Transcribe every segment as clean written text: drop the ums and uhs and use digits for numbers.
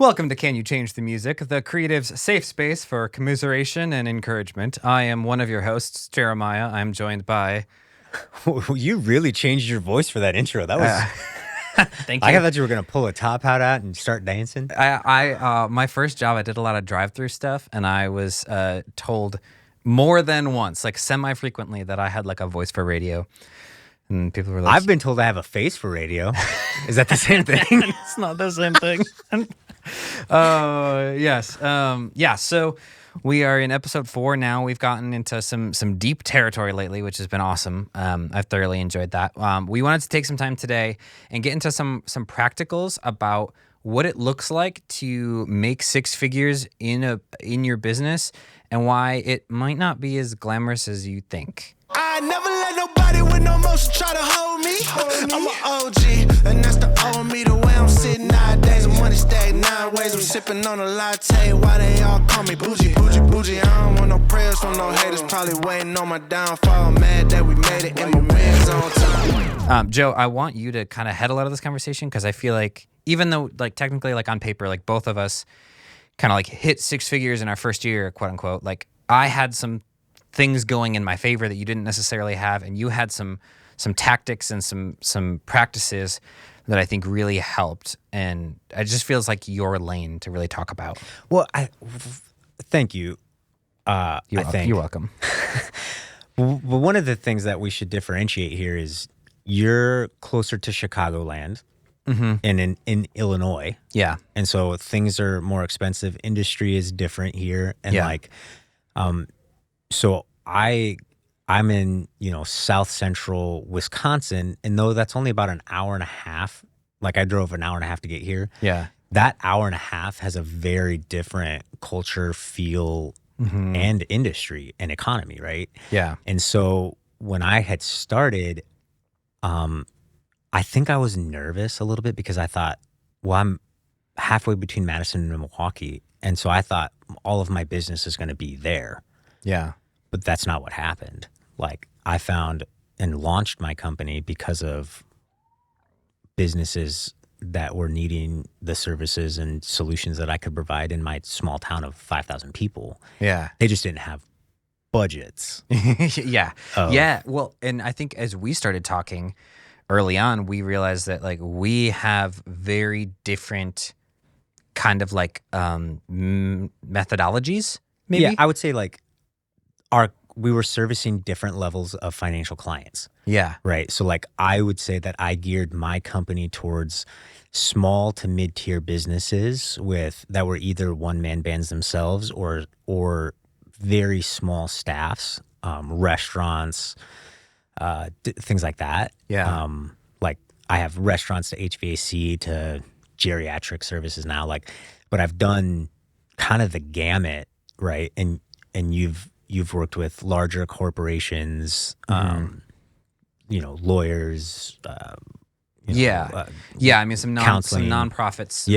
Welcome to Can You Change the Music, the creative's safe space for commiseration and encouragement. I am one of your hosts, Jeremiah. I'm joined by... You really changed your voice for that intro. That was... Thank you. I thought you were going to pull a top hat out and start dancing. My first job, I did a lot of drive-through stuff, and I was told more than once, like semi-frequently, that I had like a voice for radio. And people were like... I've been told I have a face for radio. Is that the same thing? It's not the same thing. Yes. So we are in episode 4 now. We've gotten into some deep territory lately, which has been awesome. I've thoroughly enjoyed that. We wanted to take some time today and get into some practicals about what it looks like to make six figures in your business and why it might not be as glamorous as you think. I never let nobody with no motion try to hold me. I'm an OG, and that's the old me. The way I'm sitting nowadays, the money stacked 9 ways. I'm sipping on a latte. Why they all call me bougie? I don't want no prayers from no haters. Probably waiting on my downfall. Mad that we made it in my wins on time. Joe, I want you to kind of head a lot of this conversation because I feel like even though like technically like on paper, like both of us kind of like hit six figures in our first year, quote unquote, like I had some things going in my favor that you didn't necessarily have, and you had some tactics and some practices that I think really helped, and it just feels like your lane to really talk about. Well, thank you. You're welcome. Well, one of the things that we should differentiate here is you're closer to Chicagoland and in Illinois. Yeah. And so things are more expensive. Industry is different here. And so I'm in, South Central Wisconsin, and though that's only about an hour and a half, like I drove an hour and a half to get here. Yeah. That hour and a half has a very different culture, feel, and industry and economy, right? Yeah. And so when I had started, I think I was nervous a little bit because I thought, well, I'm halfway between Madison and Milwaukee. And so I thought all of my business is going to be there. Yeah. But that's not what happened. Like I found and launched my company because of businesses that were needing the services and solutions that I could provide in my small town of 5,000 people. Yeah. They just didn't have budgets. Yeah. Yeah. Well, and I think as we started talking early on, we realized that like we have very different kind of like methodologies, maybe? Yeah, I would say like we were servicing different levels of financial clients. Yeah. Right. So like I would say that I geared my company towards small to mid-tier businesses that were either one-man bands themselves or very small staffs, restaurants, things like that. Yeah. Like I have restaurants to HVAC to geriatric services now. But I've done kind of the gamut, right? And you've worked with larger corporations, lawyers. I mean, some nonprofits,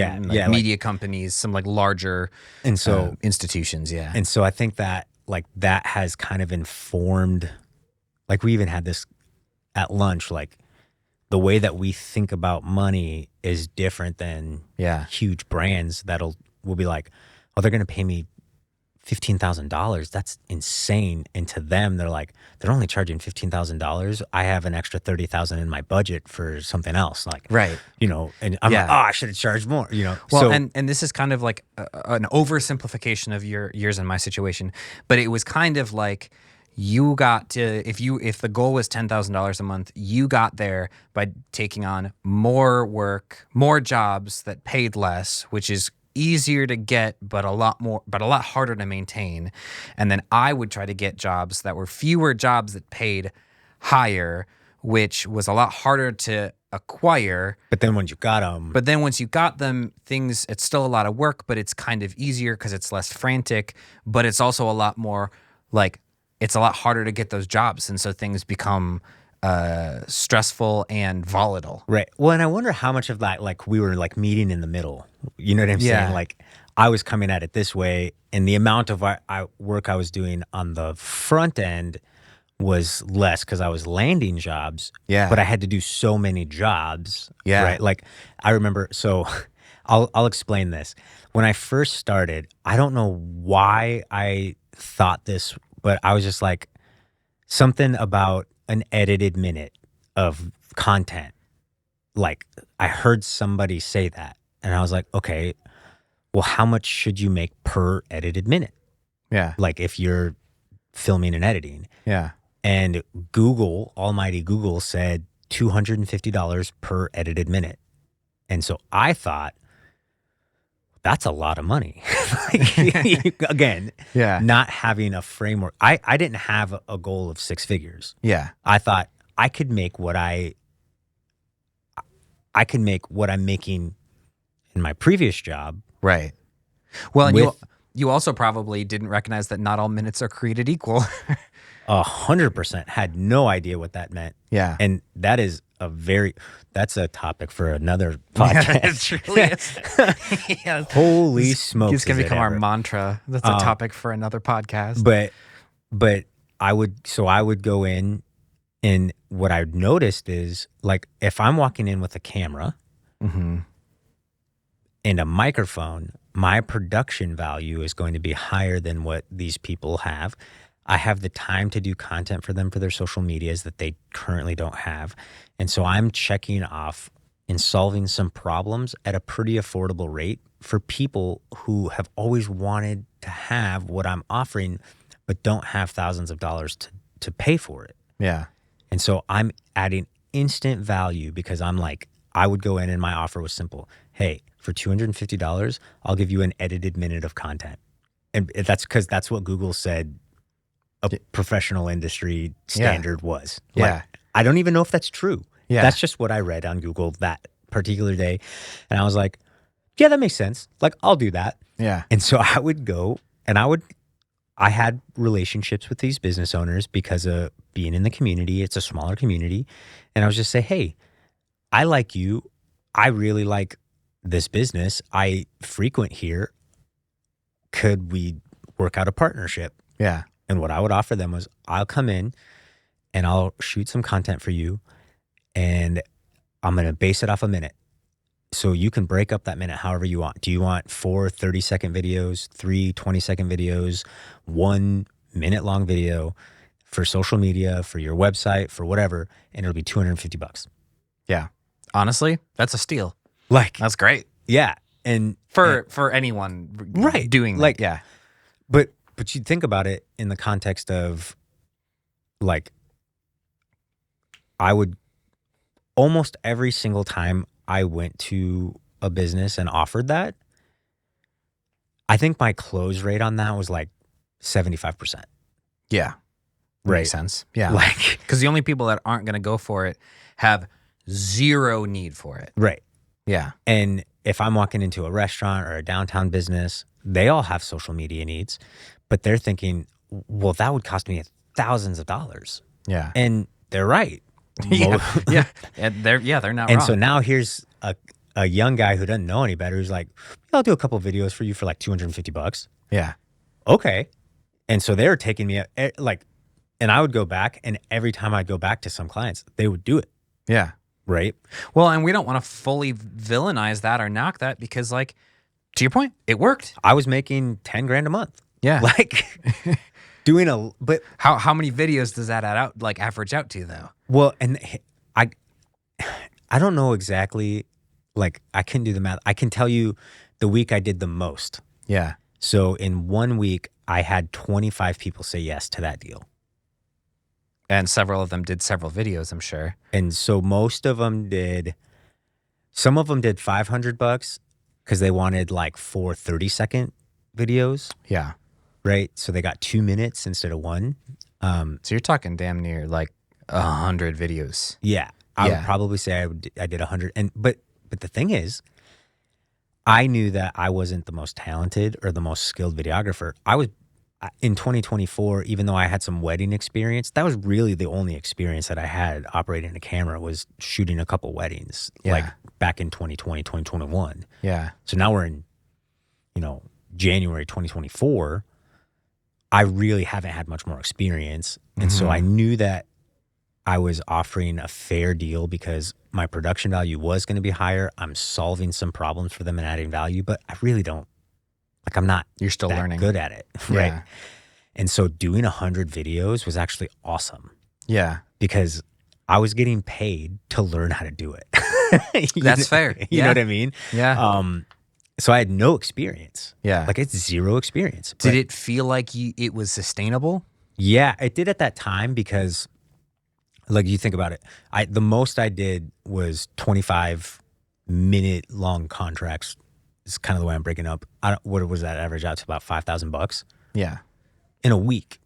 media companies, some like larger and so institutions. Yeah. And so I think that like that has kind of informed, like we even had this at lunch, like the way that we think about money is different than huge brands will be like, oh, they're going to pay me $15,000. That's insane. And to them, they're only charging $15,000. I have an extra $30,000 in my budget for something else. Like, right. And I'm like, oh, I should have charged more, Well, so, and this is kind of like an oversimplification of yours and my situation, but it was kind of like you got to, if the goal was $10,000 a month, you got there by taking on more work, more jobs that paid less, which is easier to get, but a lot harder to maintain. And then I would try to get jobs that were fewer jobs that paid higher, which was a lot harder to acquire. But then once you got them, it's still a lot of work, but it's kind of easier because it's less frantic, but it's also a lot more like, it's a lot harder to get those jobs. And so things become stressful and volatile. Right. Well, and I wonder how much of that, like we were like meeting in the middle. You know what I'm saying? Like I was coming at it this way, and the amount of work I was doing on the front end was less because I was landing jobs. Yeah. But I had to do so many jobs. Yeah. Right. Like I remember, so I'll explain this. When I first started, I don't know why I thought this, but I was just like, something about an edited minute of content. Like, I heard somebody say that, and I was like, okay, well, how much should you make per edited minute? Yeah. Like, if you're filming and editing. Yeah. And Google, almighty Google, said $250 per edited minute. And so I thought, that's a lot of money. Like, again, not having a framework. I didn't have a goal of six figures. Yeah. I thought I could make what I'm making in my previous job. Right. Well, and you also probably didn't recognize that not all minutes are created equal. 100% had no idea what that meant. Yeah. And that's a topic for another podcast. Yeah, it really is. Yeah. Holy smokes. It's going to become our mantra. That's a topic for another podcast. But I would go in, and what I noticed is, like, if I'm walking in with a camera and a microphone, my production value is going to be higher than what these people have. I have the time to do content for them for their social medias that they currently don't have. And so I'm checking off and solving some problems at a pretty affordable rate for people who have always wanted to have what I'm offering, but don't have thousands of dollars to pay for it. Yeah. And so I'm adding instant value because I'm like, I would go in and my offer was simple. Hey, for $250, I'll give you an edited minute of content. And that's because that's what Google said a professional industry standard was. Like, I don't even know if that's true. Yeah. That's just what I read on Google that particular day. And I was like, yeah, that makes sense. Like, I'll do that. Yeah. And so I would go and I had relationships with these business owners because of being in the community. It's a smaller community. And I was just say, hey, I like you. I really like this business. I frequent here. Could we work out a partnership? Yeah. And what I would offer them was, I'll come in and I'll shoot some content for you, and I'm going to base it off a minute. So you can break up that minute however you want. Do you want 4 30-second videos, 3 20-second videos, 1 minute-long video for social media, for your website, for whatever, and it'll be $250. Yeah. Honestly, that's a steal. Like, that's great. Yeah. And for anyone doing that. Like, yeah. But you think about it in the context of, like, I would almost every single time I went to a business and offered that, I think my close rate on that was like 75%. Yeah. Right. Makes sense. Yeah. Like, because the only people that aren't going to go for it have zero need for it. Right. Yeah. And if I'm walking into a restaurant or a downtown business, they all have social media needs, but they're thinking, well, that would cost me thousands of dollars. Yeah. And they're right. Yeah. And they're not wrong. And so now here's a young guy who doesn't know any better who's like, I'll do a couple of videos for you for like $250. Yeah. Okay. And so they were taking me like, and I would go back, and every time I'd go back to some clients, they would do it. Yeah. Right. Well, and we don't want to fully villainize that or knock that because, like, to your point, it worked. I was making 10 grand a month. Yeah. Like but how many videos does that average out to though? Well, and I don't know exactly, like, I couldn't do the math. I can tell you the week I did the most. Yeah. So in 1 week, I had 25 people say yes to that deal. And several of them did several videos, I'm sure. And so most of them some of them did $500 because they wanted like 4 30-second videos. Yeah. Right. So they got 2 minutes instead of 1. So you're talking damn near like 100 videos. Yeah. I would probably say I did 100. But the thing is, I knew that I wasn't the most talented or the most skilled videographer. I was in 2024, even though I had some wedding experience, that was really the only experience that I had operating a camera was shooting a couple weddings, like back in 2020, 2021. Yeah. So now we're in, January 2024. I really haven't had much more experience. And so I knew that I was offering a fair deal because my production value was going to be higher. I'm solving some problems for them and adding value, but I really don't, like, I'm not You're still that learning. good at it. Right. Yeah. And so doing 100 videos was actually awesome Yeah. because I was getting paid to learn how to do it. That's fair. You know what I mean? Yeah. So I had no experience. Yeah. Like, it's zero experience. Did But it feel like it was sustainable? yeah, it did at that time because, like, you think about it. The most I did was 25-minute long contracts. It's kind of the way I'm breaking up. What was that average out to? About $5,000 Yeah. in a week.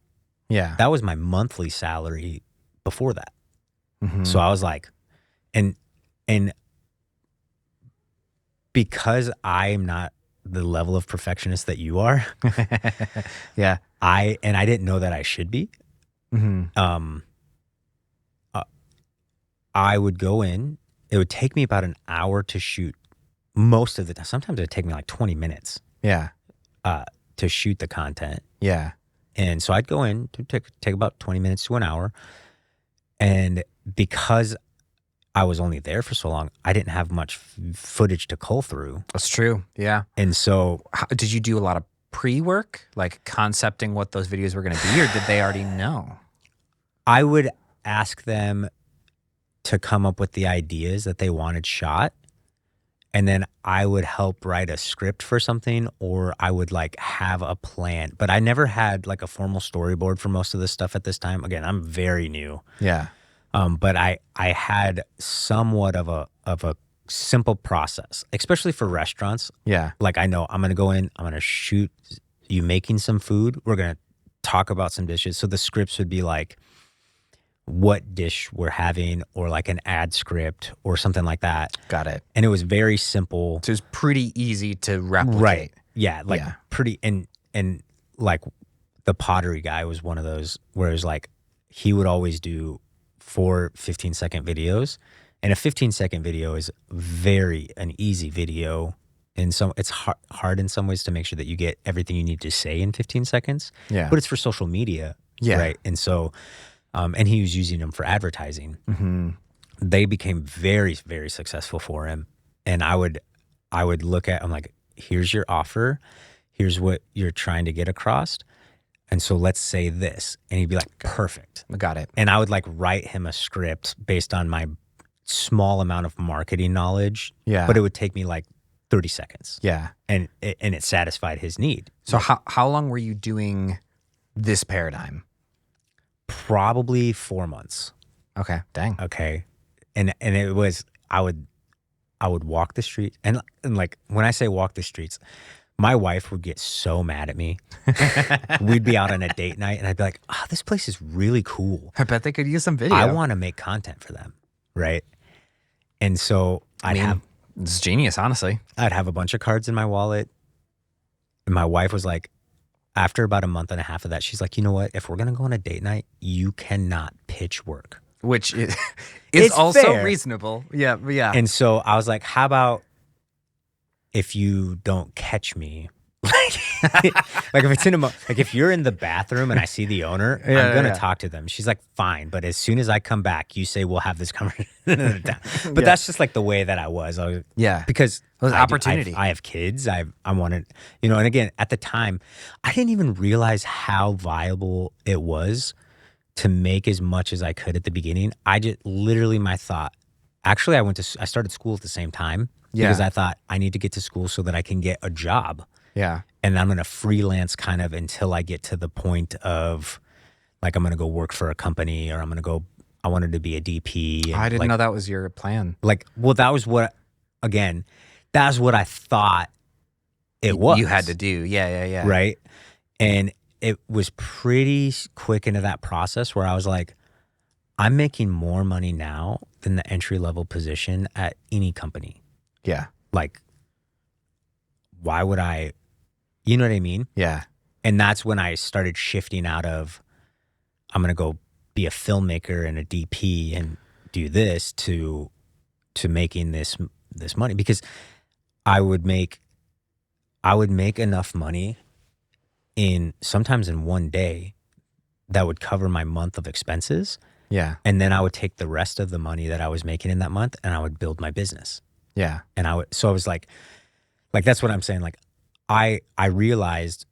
Yeah. That was my monthly salary before that. Mhm. So I was like, and because I am not the level of perfectionist that you are, Yeah. I didn't know that I should be. Mhm. I would go in. It would take me about an hour to shoot most of the time. Sometimes it would take me like 20 minutes Yeah. to shoot the content. Yeah. And so I'd go in to take about 20 minutes to an hour. And because I was only there for so long, I didn't have much footage to cull through. That's true. Yeah. And so Did you do a lot of pre-work, like concepting what those videos were going to be, or did they already know? I would ask them to come up with the ideas that they wanted shot. And then I would help write a script for something, or I would like have a plan. But I never had like a formal storyboard for most of this stuff at this time. Again, I'm very new. Yeah. But I had somewhat of a simple process, especially for restaurants. Yeah. Like, I know I'm going to go in, I'm going to shoot you making some food. We're going to talk about some dishes. So the scripts would be like what dish we're having, or like an ad script or something like that. Got it. And it was very simple. So it was pretty easy to replicate. Right. Yeah. Like Yeah. pretty, and like the pottery guy was one of those where it was like, he would always do 4 15-second videos. And a 15-second video is an easy video. And so it's hard in some ways to make sure that you get everything you need to say in 15 seconds. Yeah. But it's for social media. Yeah. Right. And so, and he was using them for advertising. Mm-hmm. They became very, very successful for him. And I would look at, I'm like, here's your offer. Here's what you're trying to get across. And so let's say this. And he'd be like, perfect. Got it. And I would like write him a script based on my small amount of marketing knowledge. Yeah. But it would take me like 30 seconds. Yeah. And it satisfied his need. So how long were you doing this paradigm? Probably 4 months. Okay. Dang. Okay. And it was, I would walk the streets. And like, when I say walk the streets, my wife would get so mad at me. We'd be out on a date night and I'd be like, this place is really cool. I bet they could use some video. I want to make content for them. Right. And so it's genius, honestly. I'd have a bunch of cards in my wallet. And my wife was like, after about a month and a half of that, she's like, you know what? If we're going to go on a date night, you cannot pitch work. Which is It's also fair. reasonable. Yeah. Yeah. And so I was like, how about if you don't catch me? Like if it's like if you're in the bathroom and I see the owner, I'm going to talk to them. She's like, fine. But as soon as I come back, you say, we'll have this conversation. But that's just like the way that I was. Because It was opportunity. I have kids. I wanted, and again, at the time, I didn't even realize how viable it was to make as much as I could at the beginning. I just literally, my thought, actually, I started school at the same time because I thought I need to get to school so that I can get a job. Yeah. And I'm going to freelance kind of until I get to the point of like, I'm going to go work for a company, or I wanted to be a DP. And I didn't know that was your plan. Like, well, that's what I thought it was. You had to do. Yeah. Right. And it was pretty quick into that process where I was like, I'm making more money now than the entry level position at any company. Yeah. Like, why would I, you know what I mean? Yeah. And that's when I started shifting out of, I'm going to go be a filmmaker and a DP and do this to making this money, because I would make enough money sometimes in one day that would cover my month of expenses. Yeah. And then I would take the rest of the money that I was making in that month and I would build my business. Yeah. And I was like, that's what I'm saying. Like I realized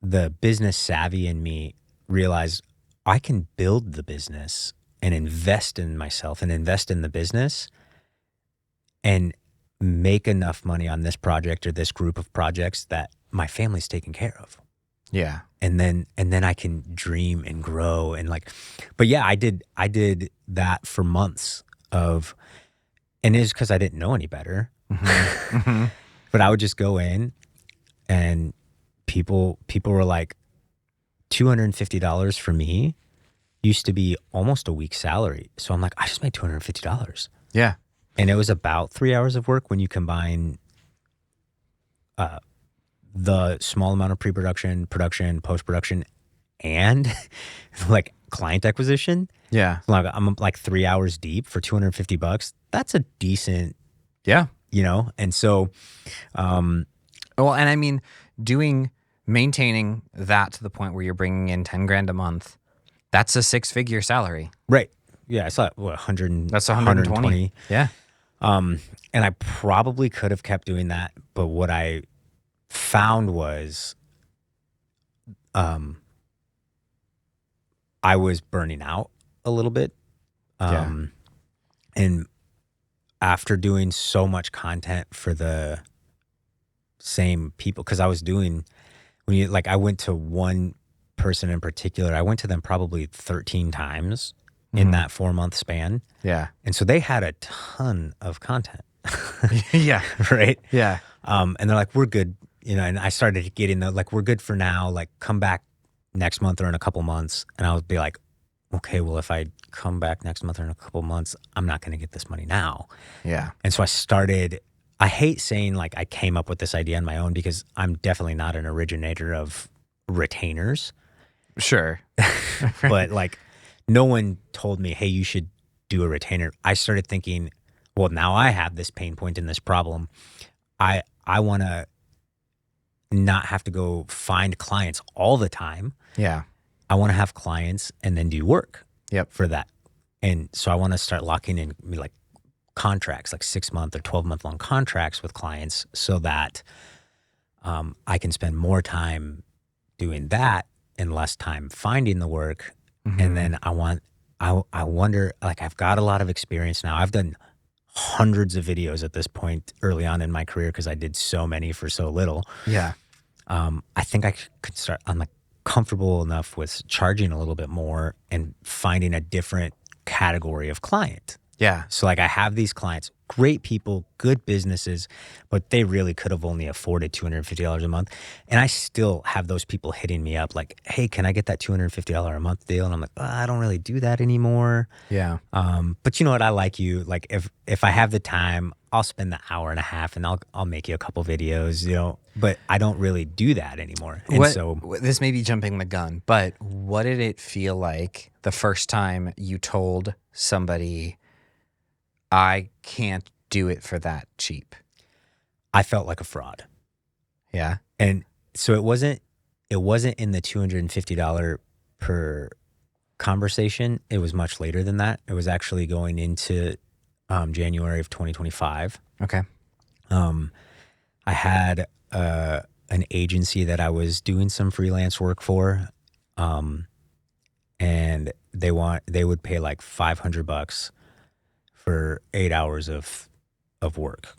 the business savvy in me realized I can build the business and invest in myself and invest in the business and make enough money on this project or this group of projects that my family's taken care of. Yeah. And then I can dream and grow and like, but yeah, I did that for months and it's because I didn't know any better. Mm-hmm. Mm-hmm. But I would just go in and people were like, $250 for me used to be almost a week's salary. So I'm like, I just made $250. Yeah. And it was about 3 hours of work when you combine the small amount of pre-production, production, post-production, and like client acquisition. Yeah. Like I'm like 3 hours deep for $250. That's a decent, Yeah. And so, well, and I mean, maintaining that to the point where you're bringing in 10 grand a month, that's a 6-figure salary. right. Yeah. It's like what, 100, That's 120. Yeah. And I probably could have kept doing that. But what I found was, I was burning out a little bit. And after doing so much content for the same people, because I was doing, I went to one person in particular, I went to them probably 13 times in that 4-month span. Yeah. And so they had a ton of content. Yeah. Right. Yeah. And they're like, we're good. And I started getting we're good for now. Like come back next month or in a couple months. And I would be like, okay, well, if I come back next month or in a couple months, I'm not going to get this money now. Yeah. And so I hate saying like I came up with this idea on my own because I'm definitely not an originator of retainers. Sure. But like no one told me, hey, you should do a retainer. I started thinking, well, now I have this pain point and this problem. I want to not have to go find clients all the time. Yeah. I want to have clients and then do work Yep. for that. And so I want to start locking in like contracts, like 6-month or 12-month long contracts with clients so that I can spend more time doing that and less time finding the work. Mm-hmm. And then I wonder, like I've got a lot of experience now. I've done hundreds of videos at this point early on in my career because I did so many for so little. Yeah. I think I could start, I'm like comfortable enough with charging a little bit more and finding a different category of client. Yeah. So like I have these clients, great people, good businesses, but they really could have only afforded $250 a month. And I still have those people hitting me up like, hey, can I get that $250 a month deal? And I'm like, I don't really do that anymore. Yeah. But you know what? I like you. Like if I have the time, I'll spend the hour and a half and I'll make you a couple videos, but I don't really do that anymore. And so this may be jumping the gun, but what did it feel like the first time you told somebody, I can't do it for that cheap? I felt like a fraud. Yeah. And so it wasn't in the $250 per conversation. It was much later than that. It was actually going into January of 2025. Okay. I had an agency that I was doing some freelance work for, and they would pay like $500 for 8 hours of work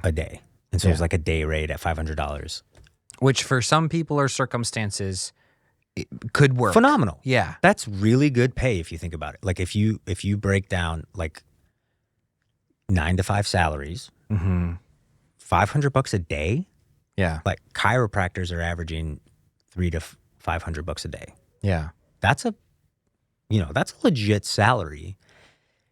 a day. And so it was like a day rate at $500. Which for some people or circumstances it could work. Phenomenal. Yeah. That's really good pay if you think about it. Like if you break down like 9 to 5 salaries, $500 a day. Yeah. Like chiropractors are averaging $300 to $500 a day. Yeah. That's a legit salary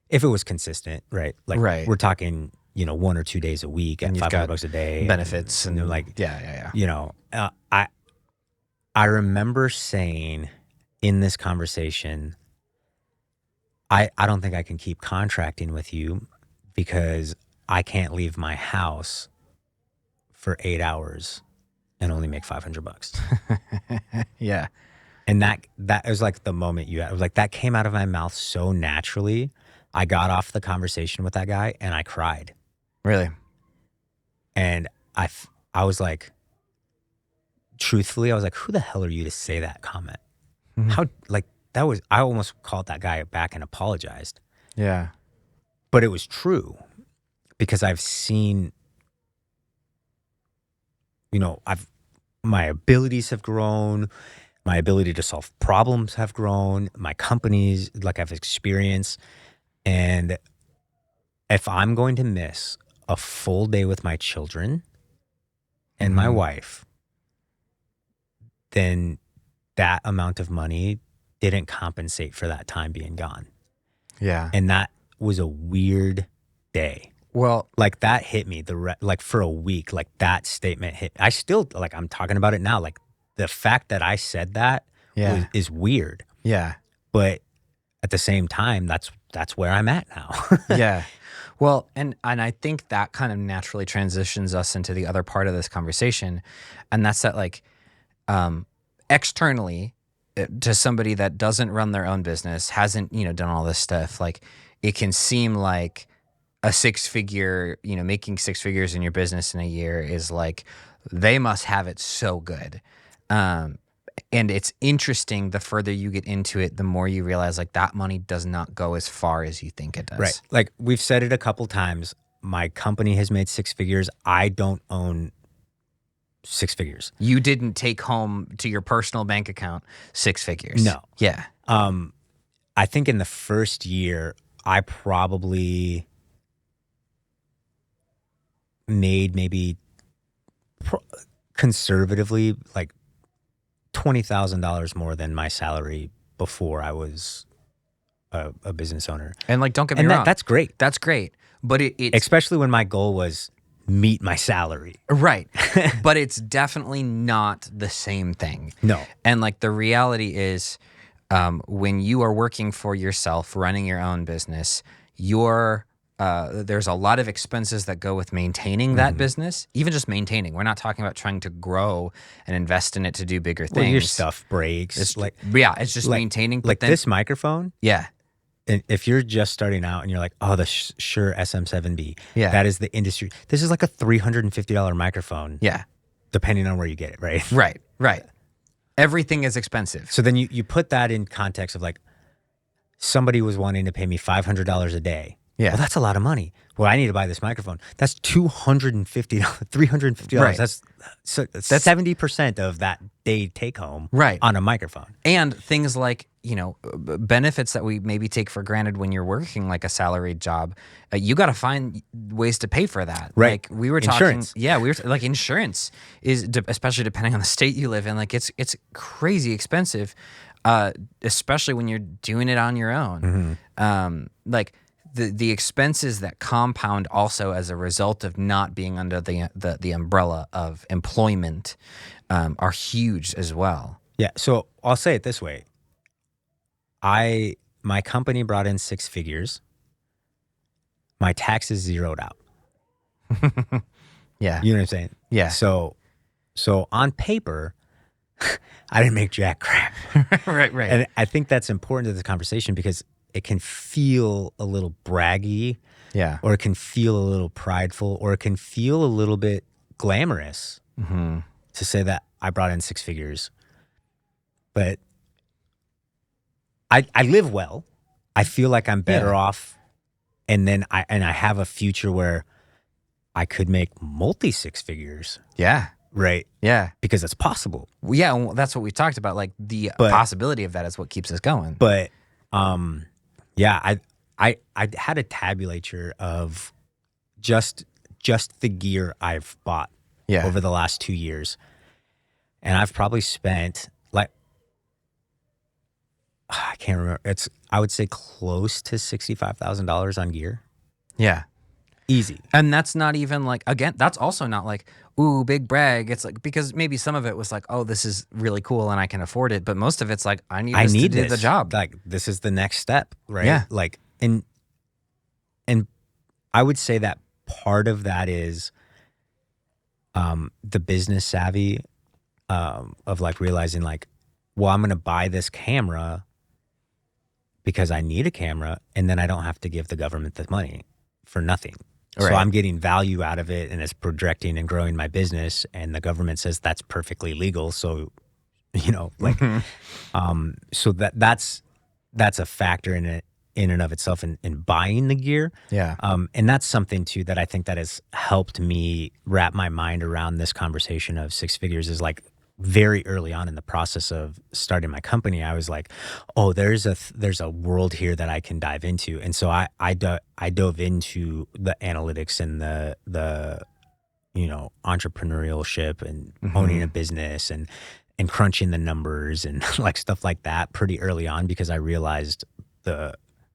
if it was consistent, right? Like we're talking, 1 or 2 days a week at $500 a day, benefits and like, yeah. I remember saying in this conversation, I don't think I can keep contracting with you because I can't leave my house for 8 hours and only make $500. Yeah. And that was like the moment it was like that came out of my mouth so naturally. I got off the conversation with that guy and I cried. Really? And I was like, truthfully, I was like, who the hell are you to say that comment? Mm-hmm. How, like, I almost called that guy back and apologized. Yeah. But it was true because I've seen, my abilities have grown, my ability to solve problems have grown, my companies, like I've experienced. And if I'm going to miss a full day with my children and my wife, then that amount of money didn't compensate for that time being gone. Yeah. And that was a weird day. Well, like that hit me like for a week, like that statement hit. I still, like, I'm talking about it now. Like the fact that I said that is weird. Yeah. But at the same time, that's where I'm at now. Yeah. Well, and I think that kind of naturally transitions us into the other part of this conversation. And that's that, like, externally to somebody that doesn't run their own business, hasn't, done all this stuff, like it can seem like a six-figure, making six figures in your business in a year is like, they must have it so good. And it's interesting, the further you get into it, the more you realize like that money does not go as far as you think it does. Right. Like we've said it a couple times, my company has made six figures. I don't own six figures. You didn't take home to your personal bank account six figures. No. Yeah. I think in the first year, I probably made maybe conservatively like $20,000 more than my salary before I was a business owner. And like, don't get me wrong. That's great. That's great. But it's especially when my goal was meet my salary. Right. But it's definitely not the same thing. No. And like the reality is, when you are working for yourself, running your own business, there's a lot of expenses that go with maintaining that business, even just maintaining. We're not talking about trying to grow and invest in it to do bigger things. Well, your stuff breaks. It's just like, maintaining. Like this microphone. Yeah. And if you're just starting out and you're like, oh, the Shure SM7B, yeah, that is the industry. This is like a $350 microphone. Yeah. Depending on where you get it, right? Right. Everything is expensive. So then you put that in context of like, somebody was wanting to pay me $500 a day. Yeah. Well, that's a lot of money. Well, I need to buy this microphone. That's $250, $350. Right. That's 70% of that day take home on a microphone. And things like, benefits that we maybe take for granted when you're working like a salaried job, you got to find ways to pay for that. Right. Like we were talking, like insurance is, especially depending on the state you live in, like it's crazy expensive, especially when you're doing it on your own. Like the expenses that compound also as a result of not being under the umbrella of employment are huge as well. Yeah. So I'll say it this way. My company brought in six figures. My taxes zeroed out. Yeah. You know what I'm saying? Yeah. So on paper, I didn't make jack crap. Right. And I think that's important to the conversation because it can feel a little braggy. Yeah. Or it can feel a little prideful, or it can feel a little bit glamorous to say that I brought in six figures. But I live well. I feel like I'm better off. And then I have a future where I could make multi six figures. Yeah. Right. Yeah. Because it's possible. Yeah. Well, that's what we talked about. Like the possibility of that is what keeps us going. But, yeah, I had a tabulator of just the gear I've bought over the last 2 years. And I've probably spent like, I can't remember. I would say close to $65,000 on gear. Yeah. Easy. And that's not even like, again, that's also not like, ooh, big brag. It's like, because maybe some of it was like, oh, this is really cool and I can afford it. But most of it's like, I need this to do the job. Like, this is the next step, right? Yeah. Like, and I would say that part of that is the business savvy of like realizing like well, I'm going to buy this camera because I need a camera, and then I don't have to give the government the money for nothing. So I'm getting value out of it, and it's projecting and growing my business, and the government says that's perfectly legal. So, like, so that's a factor in it, in and of itself, in buying the gear. Yeah. And that's something too that I think that has helped me wrap my mind around this conversation of six figures, is like, very early on in the process of starting my company, I was like, oh, there's a world here that I can dive into. And so I dove into the analytics and the entrepreneurship and owning a business and crunching the numbers and like stuff like that pretty early on, because I realized the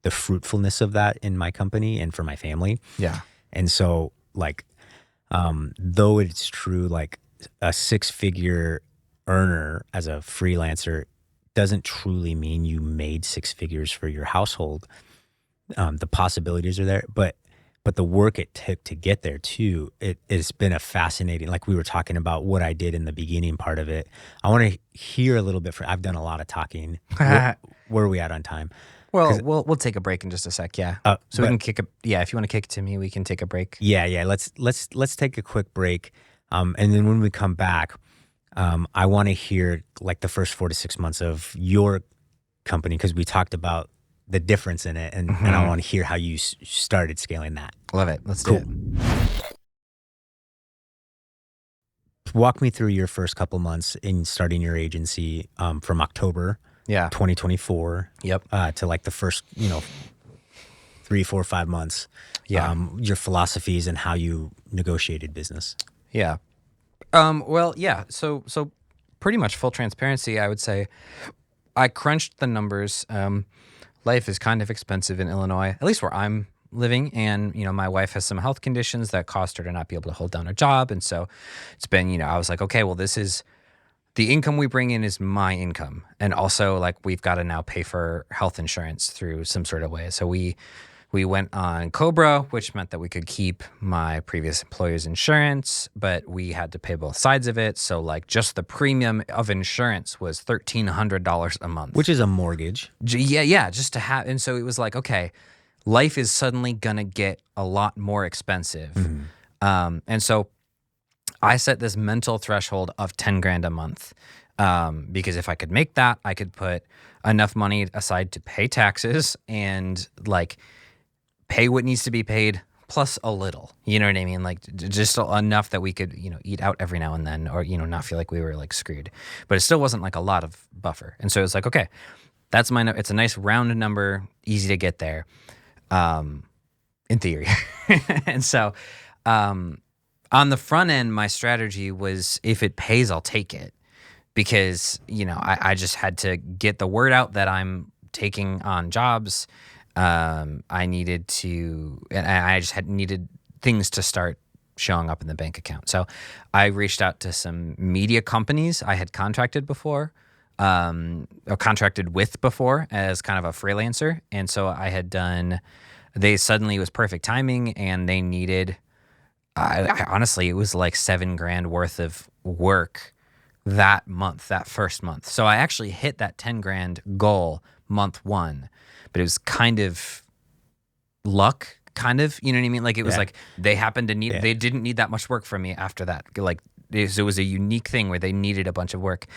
fruitfulness of that in my company and for my family. Yeah. And so like, though it's true, like a six-figure earner as a freelancer doesn't truly mean you made six figures for your household. The possibilities are there, but the work it took to get there too, it's been a fascinating, like we were talking about what I did in the beginning part of it. I want to hear a little bit I've done a lot of talking. Where are we at on time? Well, we'll take a break in just a sec. Yeah. So we can kick if you want to kick it to me, we can take a break. Yeah. Let's take a quick break. And then when we come back, I want to hear like the first 4 to 6 months of your company, because we talked about the difference in it, and I want to hear how you started scaling that. Love it. Let's do it. Walk me through your first couple months in starting your agency, from October 2024 to like the first 3, 4, 5 months. Your philosophies and how you negotiated business. Yeah. So pretty much full transparency, I would say I crunched the numbers. Life is kind of expensive in Illinois, at least where I'm living. And, my wife has some health conditions that caused her to not be able to hold down a job. And so it's been, I was like, okay, well, this is the income we bring in is my income. And also like, we've got to now pay for health insurance through some sort of way. So we went on Cobra, which meant that we could keep my previous employer's insurance, but we had to pay both sides of it. So like just the premium of insurance was $1,300 a month. Which is a mortgage. Yeah, just to have. And so it was like, okay, life is suddenly going to get a lot more expensive. And so I set this mental threshold of 10 grand a month. Because if I could make that, I could put enough money aside to pay taxes and like pay what needs to be paid plus a little, you know what I mean? Like just enough that we could, eat out every now and then, or, not feel like we were like screwed, but it still wasn't like a lot of buffer. And so it's like, okay, that's it's a nice round number, easy to get there. In theory. And so, on the front end, my strategy was if it pays, I'll take it, because, I just had to get the word out that I'm taking on jobs. I needed to, and I just needed things to start showing up in the bank account. So I reached out to some media companies I had contracted before, or contracted with before as kind of a freelancer. And so I had it was perfect timing, and they needed, I honestly, it was like $7 grand worth of work that first month. So I actually hit that 10 grand goal month 1. But it was kind of luck, you know what I mean? Like it was like they happened to need, they didn't need that much work from me after that. Like it was a unique thing where they needed a bunch of work.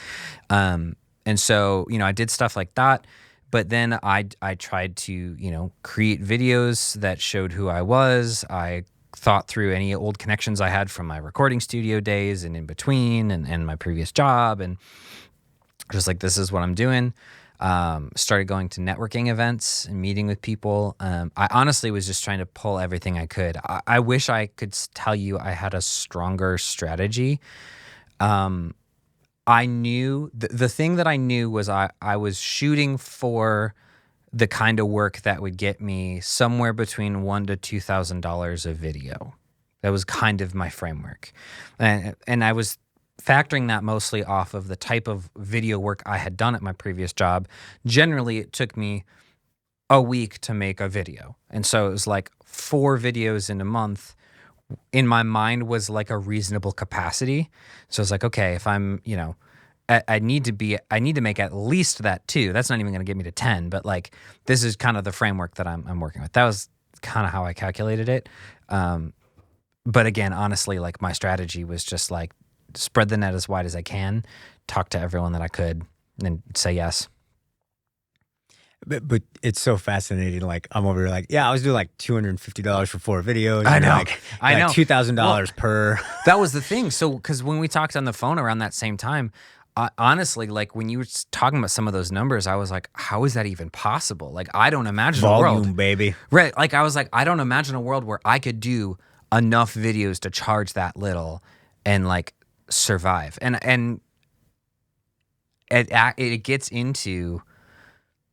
And so, I did stuff like that. But then I tried to, create videos that showed who I was. I thought through any old connections I had from my recording studio days and in between and my previous job. And just like, this is what I'm doing. Started going to networking events and meeting with people. I honestly was just trying to pull everything I could. I wish I could tell you I had a stronger strategy. I knew the thing that I knew was I was shooting for the kind of work that would get me somewhere between $1,000 to $2,000 a video. That was kind of my framework, and I was factoring that mostly off of the type of video work I had done at my previous job. Generally, it took me a week to make a video. And so it was like 4 videos in a month in my mind was like a reasonable capacity. So it's like, okay, if I'm, I need to make at least that 2. That's not even going to get me to 10, but like this is kind of the framework that I'm working with. That was kind of how I calculated it. But again, honestly, like my strategy was just like spread the net as wide as I can, talk to everyone that I could, and say yes. But it's so fascinating. Like I'm over here, like, yeah, I was doing like $250 for 4 videos. I know, like $2,000 per. That was the thing. So, because when we talked on the phone around that same time, honestly, like when you were talking about some of those numbers, I was like, how is that even possible? Like, I don't imagine a world, baby. Right? Like, I was like, I don't imagine a world where I could do enough videos to charge that little and like survive. And it gets into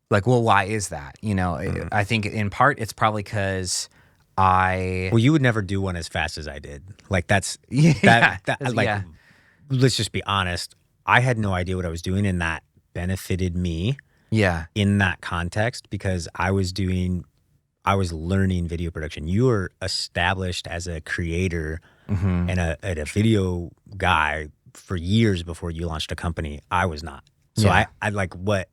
like, well, why is that? You know, I think in part it's probably because Well, you would never do one as fast as I did. Like let's just be honest. I had no idea what I was doing, and that benefited me. Yeah. In that context, because I was learning video production. You were established as a creator and a video guy for years before you launched a company. I was not. So I like what.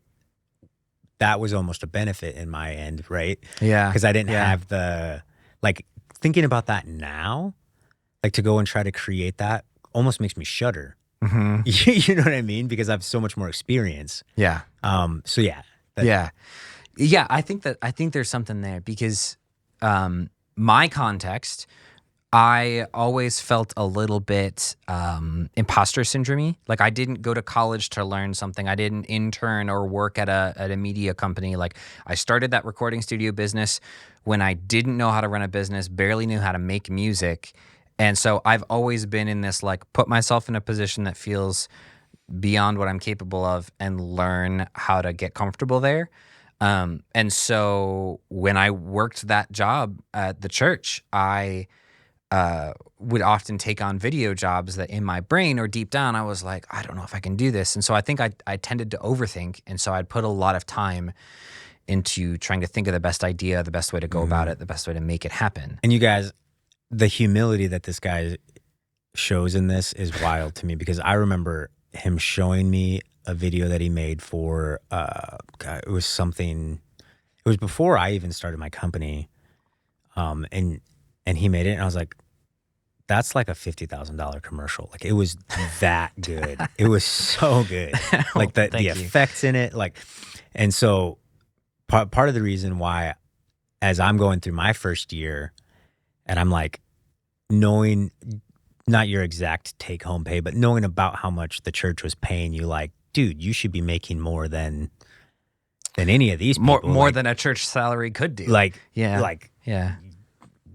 That was almost a benefit in my end, right? Yeah. Because I didn't have the, like, thinking about that now, like to go and try to create that almost makes me shudder. Mm-hmm. You know what I mean? Because I have so much more experience. Yeah. So yeah. Yeah. I think there's something there because my context, I always felt a little bit imposter syndrome-y. Like I didn't go to college to learn something. I didn't intern or work at a media company. Like I started that recording studio business when I didn't know how to run a business, barely knew how to make music. And so I've always been in this like put myself in a position that feels beyond what I'm capable of and learn how to get comfortable there. And so when I worked that job at the church, I would often take on video jobs that in my brain or deep down, I was like, I don't know if I can do this. And so I think I tended to overthink. And so I'd put a lot of time into trying to think of the best idea, the best way to go about it, the best way to make it happen. And you guys, the humility that this guy shows in this is wild to me, because I remember him showing me a video that he made for, it was before I even started my company. And he made it, and I was like, that's like a $50,000 commercial. Like it was that good. It was so good. Like the effects in it. Like, and so part of the reason why, as I'm going through my first year, and I'm like knowing not your exact take home pay, but knowing about how much the church was paying you, like, dude, you should be making more than any of these people. More like, than a church salary could do. Like, yeah.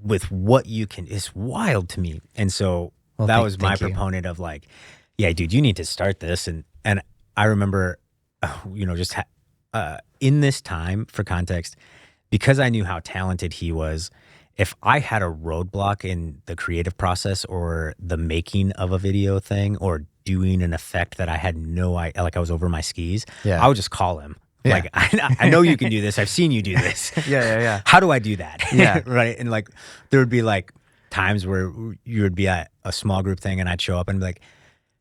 With what you can, it's wild to me. And so that was my proponent of like, yeah, dude, you need to start this. And I remember, just in this time, for context, because I knew how talented he was, if I had a roadblock in the creative process or the making of a video thing or doing an effect that I had no idea, like I was over my skis, I would just call him. Yeah. Like, I know you can do this. I've seen you do this. Yeah. How do I do that? Yeah. Right. And like, there would be like times where you would be at a small group thing and I'd show up and be like,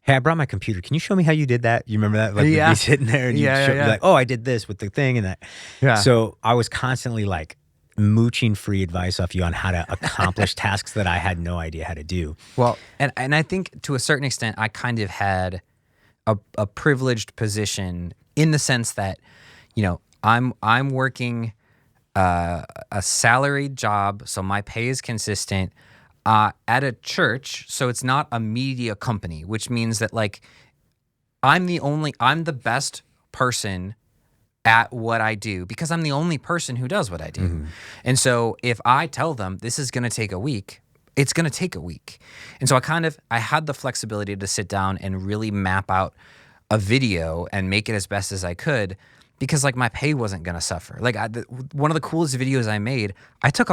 hey, I brought my computer. Can you show me how you did that? You remember that? Like, you'd be sitting there and you'd be like, oh, I did this with the thing and that. Yeah. So I was constantly like mooching free advice off you on how to accomplish tasks that I had no idea how to do. Well, and I think to a certain extent, I kind of had a privileged position in the sense that, I'm working a salaried job, so my pay is consistent at a church, so it's not a media company, which means that like I'm the best person at what I do because I'm the only person who does what I do. Mm-hmm. And so if I tell them this is going to take a week, it's going to take a week. And so I had the flexibility to sit down and really map out a video and make it as best as I could, because like my pay wasn't going to suffer. Like one of the coolest videos I made, I took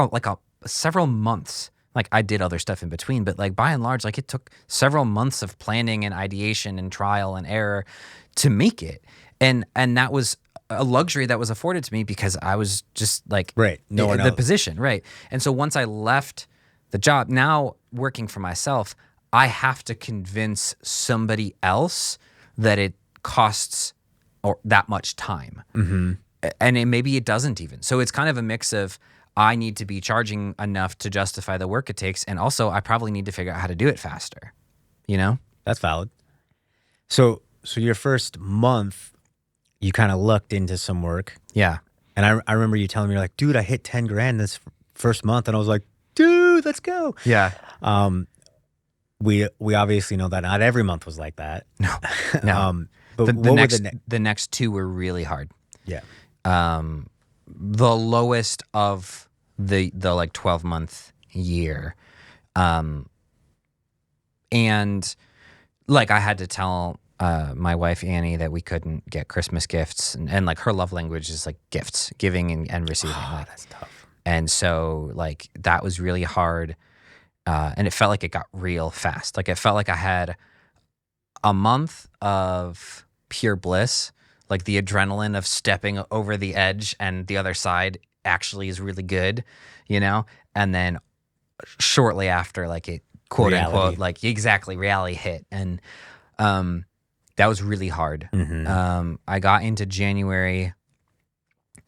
several months. Like I did other stuff in between, but like by and large, like it took several months of planning and ideation and trial and error to make it. And that was a luxury that was afforded to me because I was just like the position. Right. And so once I left the job, now working for myself, I have to convince somebody else that it costs or that much time. And maybe it doesn't even. So it's kind of a mix of I need to be charging enough to justify the work it takes. And also I probably need to figure out how to do it faster, you know? That's valid. So your first month, you kind of lucked into some work. Yeah. And I remember you telling me, you're like, dude, I hit 10 grand this first month. And I was like, dude, let's go. Yeah. We obviously know that not every month was like that. No. But the next 2 were really hard. Yeah. The lowest of the like 12-month year. And like I had to tell my wife Annie that we couldn't get Christmas gifts, and like her love language is like gifts, giving and receiving. Oh, that's tough. And so like that was really hard. And it felt like it got real fast. Like it felt like I had a month of pure bliss, like the adrenaline of stepping over the edge and the other side actually is really good, you know? And then shortly after, like it quote unquote, like exactly reality hit. And that was really hard. I got into January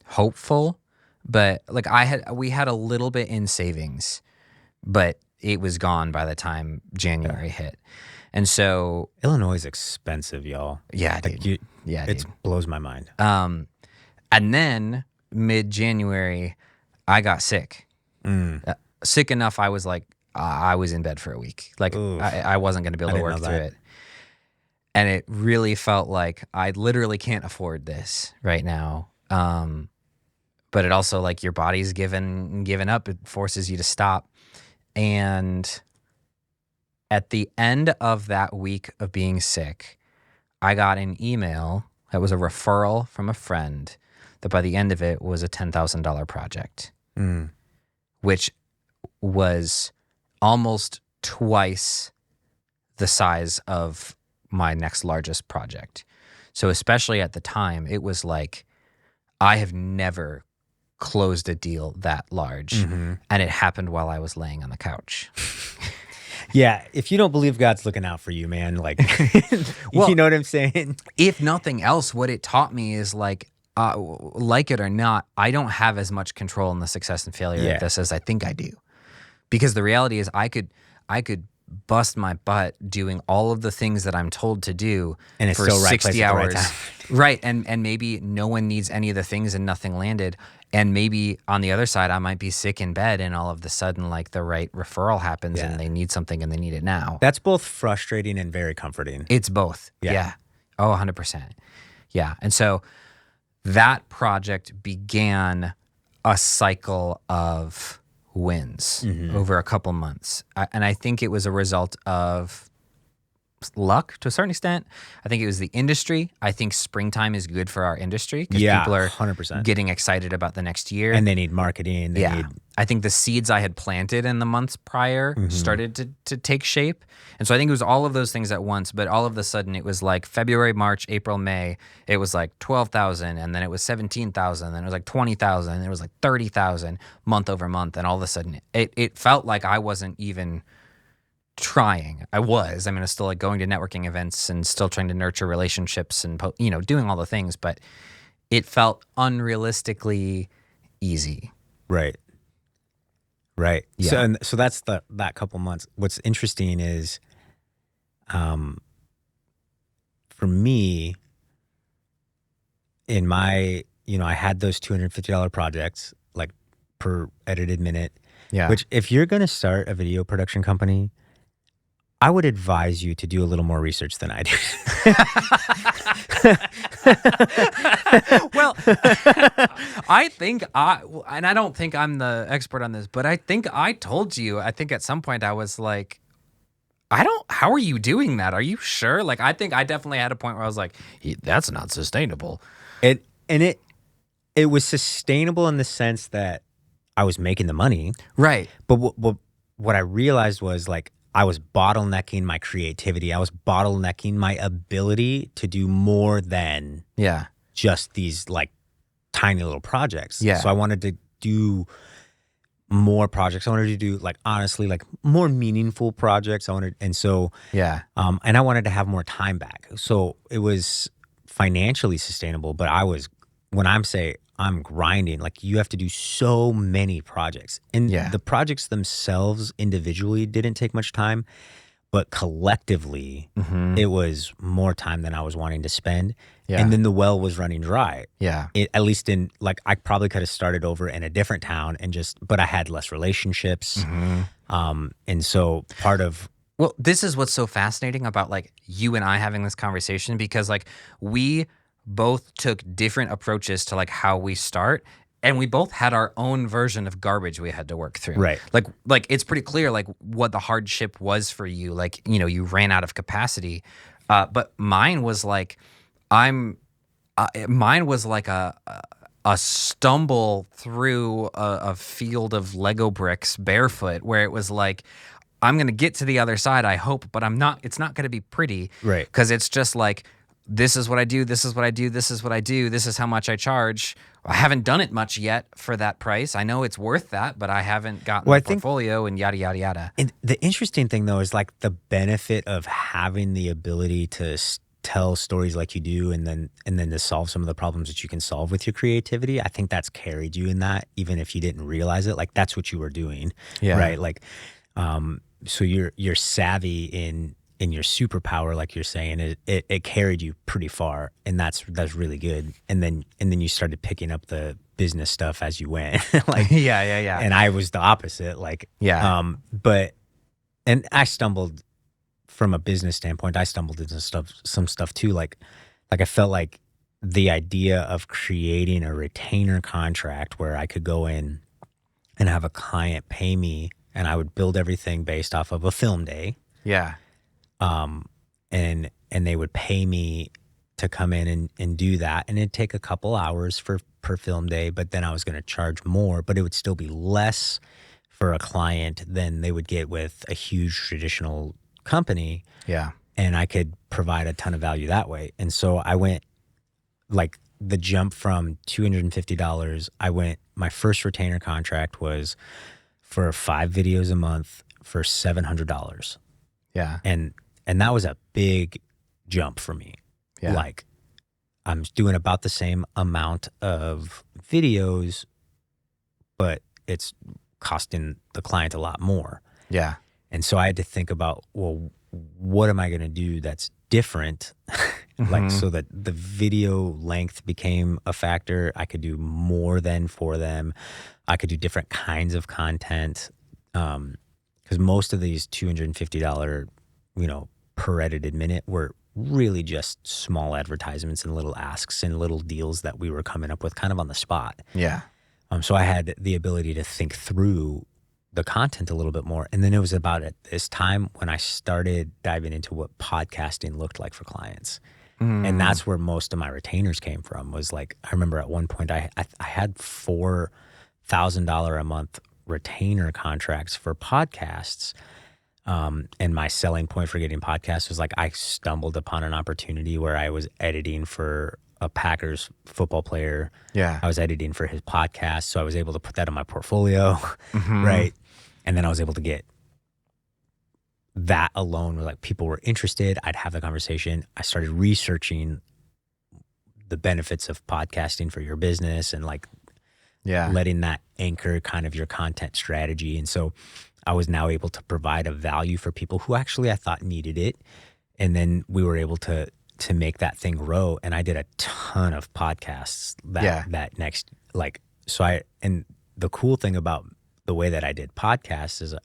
hopeful, but like we had a little bit in savings, but it was gone by the time January hit. And so Illinois is expensive, y'all. Yeah, like dude. It blows my mind. And then mid-January, I got sick. Sick enough, I was like, I was in bed for a week. Like I wasn't going to be able to work through it. And it really felt like I literally can't afford this right now. But it also like your body's given up. It forces you to stop. And at the end of that week of being sick, I got an email that was a referral from a friend that by the end of it was a $10,000 project, which was almost twice the size of my next largest project. So especially at the time, it was like I have never closed a deal that large, and it happened while I was laying on the couch. Yeah, if you don't believe God's looking out for you, man, like, well, you know what I'm saying? If nothing else, what it taught me is like it or not, I don't have as much control in the success and failure of this as I think I do. Because the reality is I could bust my butt doing all of the things that I'm told to do and it's for still 60 hours. Right, and maybe no one needs any of the things and nothing landed. And maybe on the other side, I might be sick in bed and all of a sudden like the right referral happens and they need something and they need it now. That's both frustrating and very comforting. It's both. Yeah. Oh, 100%. Yeah. And so that project began a cycle of wins over a couple months. And I think it was a result of luck to a certain extent. I think it was the industry. I think springtime is good for our industry because people are 100% getting excited about the next year. And they need marketing. I think the seeds I had planted in the months prior started to take shape. And so I think it was all of those things at once, but all of a sudden it was like February, March, April, May, it was like 12,000 and then it was 17,000 and it was like 20,000 and it was like 30,000 month over month. And all of a sudden it felt like I wasn't even trying. I was still like going to networking events and still trying to nurture relationships and, doing all the things, but it felt unrealistically easy. Right. Yeah. So that's that couple months. What's interesting is, for me, in my, I had those $250 projects like per edited minute. Yeah. Which if you're going to start a video production company, I would advise you to do a little more research than I do. Well, I think and I don't think I'm the expert on this, but I think I told you, I think at some point I was like, how are you doing that? Are you sure? Like, I think I definitely had a point where I was like, that's not sustainable. It was sustainable in the sense that I was making the money. Right. But what I realized was like, I was bottlenecking my creativity. I was bottlenecking my ability to do more than just these like tiny little projects. Yeah. So I wanted to do more projects. I wanted to do like, honestly, like more meaningful projects. And I wanted to have more time back. So it was financially sustainable, but when I'm grinding, like you have to do so many projects. And the projects themselves individually didn't take much time, but collectively it was more time than I was wanting to spend. Yeah. And then the well was running dry. Yeah. At least I probably could have started over in a different town but I had less relationships. And so well, this is what's so fascinating about like you and I having this conversation, because like we both took different approaches to like how we start, and we both had our own version of garbage we had to work through. Right. Like it's pretty clear like what the hardship was for you. Like, you know, you ran out of capacity. But mine was like a stumble through a field of Lego bricks barefoot, where it was like, I'm going to get to the other side, I hope, but it's not going to be pretty. Right. Because it's just like, this is what I do, this is what I do, this is what I do, this is how much I charge. I haven't done it much yet for that price. I know it's worth that, but I haven't gotten the portfolio and yada, yada, yada. And the interesting thing, though, is like the benefit of having the ability to tell stories like you do, and then to solve some of the problems that you can solve with your creativity. I think that's carried you in that, even if you didn't realize it. Like that's what you were doing, right? Like, so you're savvy in your superpower, like you're saying. It carried you pretty far, and that's really good. And then you started picking up the business stuff as you went. Like yeah. And I was the opposite. Like and I stumbled from a business standpoint. I stumbled into some stuff too. Like I felt like the idea of creating a retainer contract where I could go in and have a client pay me, and I would build everything based off of a film day. Yeah. And they would pay me to come in and do that. And it'd take a couple hours per film day, but then I was going to charge more, but it would still be less for a client than they would get with a huge traditional company. Yeah. And I could provide a ton of value that way. And so I went, like, the jump from $250, my first retainer contract was for 5 videos a month for $700. Yeah. And that was a big jump for me. Yeah. Like, I'm doing about the same amount of videos, but it's costing the client a lot more. Yeah. And so I had to think about, well, what am I going to do that's different? Like, so that the video length became a factor. I could do more than for them. I could do different kinds of content. Because most of these $250, per edited minute were really just small advertisements and little asks and little deals that we were coming up with kind of on the spot. Yeah. So I had the ability to think through the content a little bit more. And then it was about at this time when I started diving into what podcasting looked like for clients. And that's where most of my retainers came from. Was like, I remember at one point I had $4,000 a month retainer contracts for podcasts. And my selling point for getting podcasts was like, I stumbled upon an opportunity where I was editing for a Packers football player. Yeah. I was editing for his podcast. So I was able to put that in my portfolio. Right. And then I was able to get that alone, where like people were interested. I'd have the conversation. I started researching the benefits of podcasting for your business, and like letting that anchor kind of your content strategy. And so I was now able to provide a value for people who actually I thought needed it. And then we were able to make that thing grow. And I did a ton of podcasts that next, like, and the cool thing about the way that I did podcasts is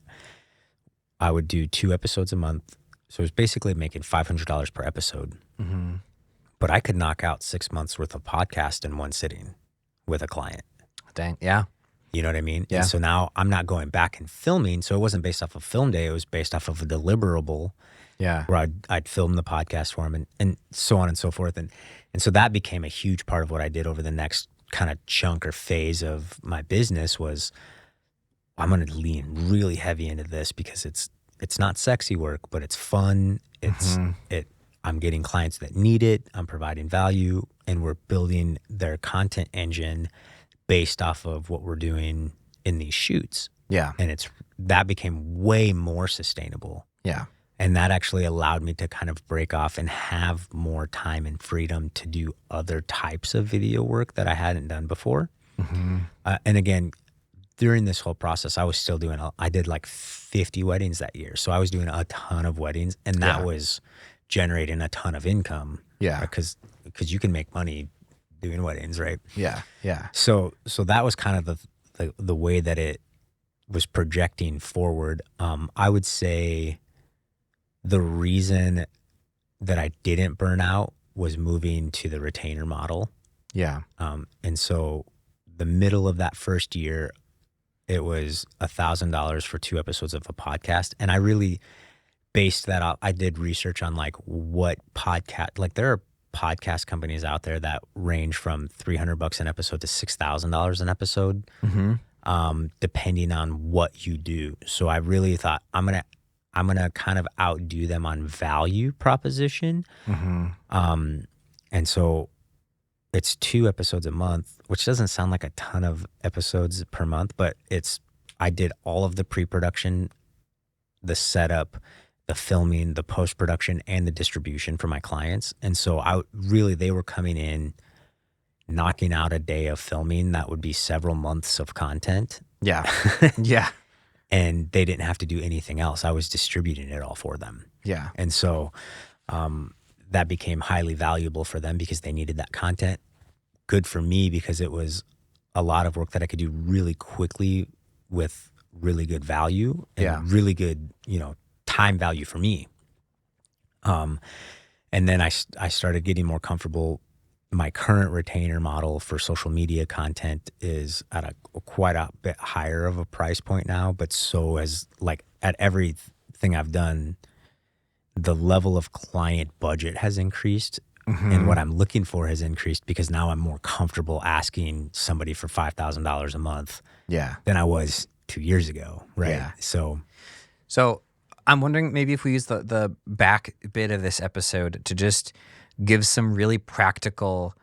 I would do 2 episodes a month. So it was basically making $500 per episode. But I could knock out 6 months worth of podcast in one sitting with a client. Dang. Yeah. You know what I mean? Yeah. And so now I'm not going back and filming. So it wasn't based off of film day. It was based off of a deliverable. Yeah. Where I'd film the podcast for him and so on and so forth. And so that became a huge part of what I did over the next kind of chunk or phase of my business. Was I'm going to lean really heavy into this because it's not sexy work, but it's fun. I'm getting clients that need it. I'm providing value, and we're building their content engine based off of what we're doing in these shoots. Yeah. And that became way more sustainable. Yeah. And that actually allowed me to kind of break off and have more time and freedom to do other types of video work that I hadn't done before. And again, during this whole process, I was still doing, I did like 50 weddings that year. So I was doing a ton of weddings, and that was generating a ton of income. Yeah. Because you can make money doing weddings, right? Yeah. Yeah. So that was kind of the way that it was projecting forward. I would say the reason that I didn't burn out was moving to the retainer model. Yeah. And so the middle of that first year, it was $1,000 for 2 episodes of a podcast. And I really based that out. I did research on like what podcast, like there are podcast companies out there that range from $300 an episode to $6,000 an episode, depending on what you do. So I really thought I'm gonna kind of outdo them on value proposition. And so it's 2 episodes a month, which doesn't sound like a ton of episodes per month, but I did all of the pre-production, the setup, the filming, the post-production, and the distribution for my clients. And so they were coming in, knocking out a day of filming that would be several months of content. Yeah. Yeah. And they didn't have to do anything else. I was distributing it all for them. Yeah. And so that became highly valuable for them because they needed that content. Good for me because it was a lot of work that I could do really quickly with really good value and really good, time value for me. And then I started getting more comfortable. My current retainer model for social media content is at quite a bit higher of a price point now, but so as like at everything I've done, the level of client budget has increased and what I'm looking for has increased because now I'm more comfortable asking somebody for $5,000 a month than I was 2 years ago. Right. Yeah. So I'm wondering maybe if we use the back bit of this episode to just give some really practical,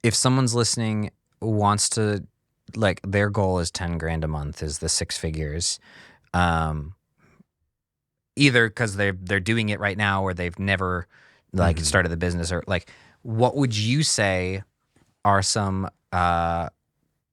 if someone's listening, wants to, like, their goal is 10 grand a month, is the 6 figures, either because they're doing it right now or they've never started the business, or like, what would you say are some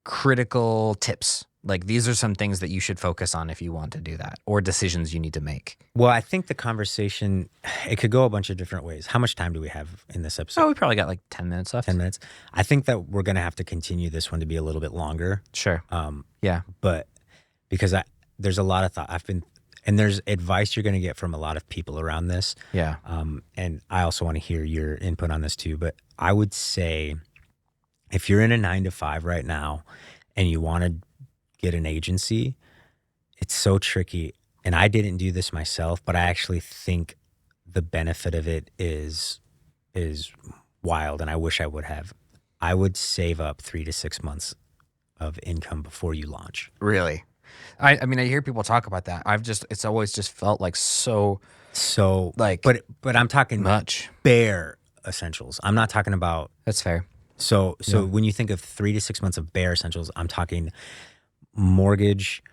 critical tips? Like, these are some things that you should focus on if you want to do that, or decisions you need to make. Well, I think the conversation, it could go a bunch of different ways. How much time do we have in this episode? Oh, we probably got like 10 minutes left. 10 minutes. I think that we're going to have to continue this one to be a little bit longer. Sure. Yeah. But because there's a lot of thought. And there's advice you're going to get from a lot of people around this. Yeah. And I also want to hear your input on this too. But I would say if you're in a 9-to-5 right now and you want to get an agency, it's so tricky. And I didn't do this myself, but I actually think the benefit of it is wild, and I wish I would have. I would save up 3 to 6 months of income before you launch. Really? I mean, I hear people talk about that. It's always just felt like so like, but I'm talking much bare essentials. I'm not talking about. That's fair. So when you think of 3 to 6 months of bare essentials, I'm talking mortgage,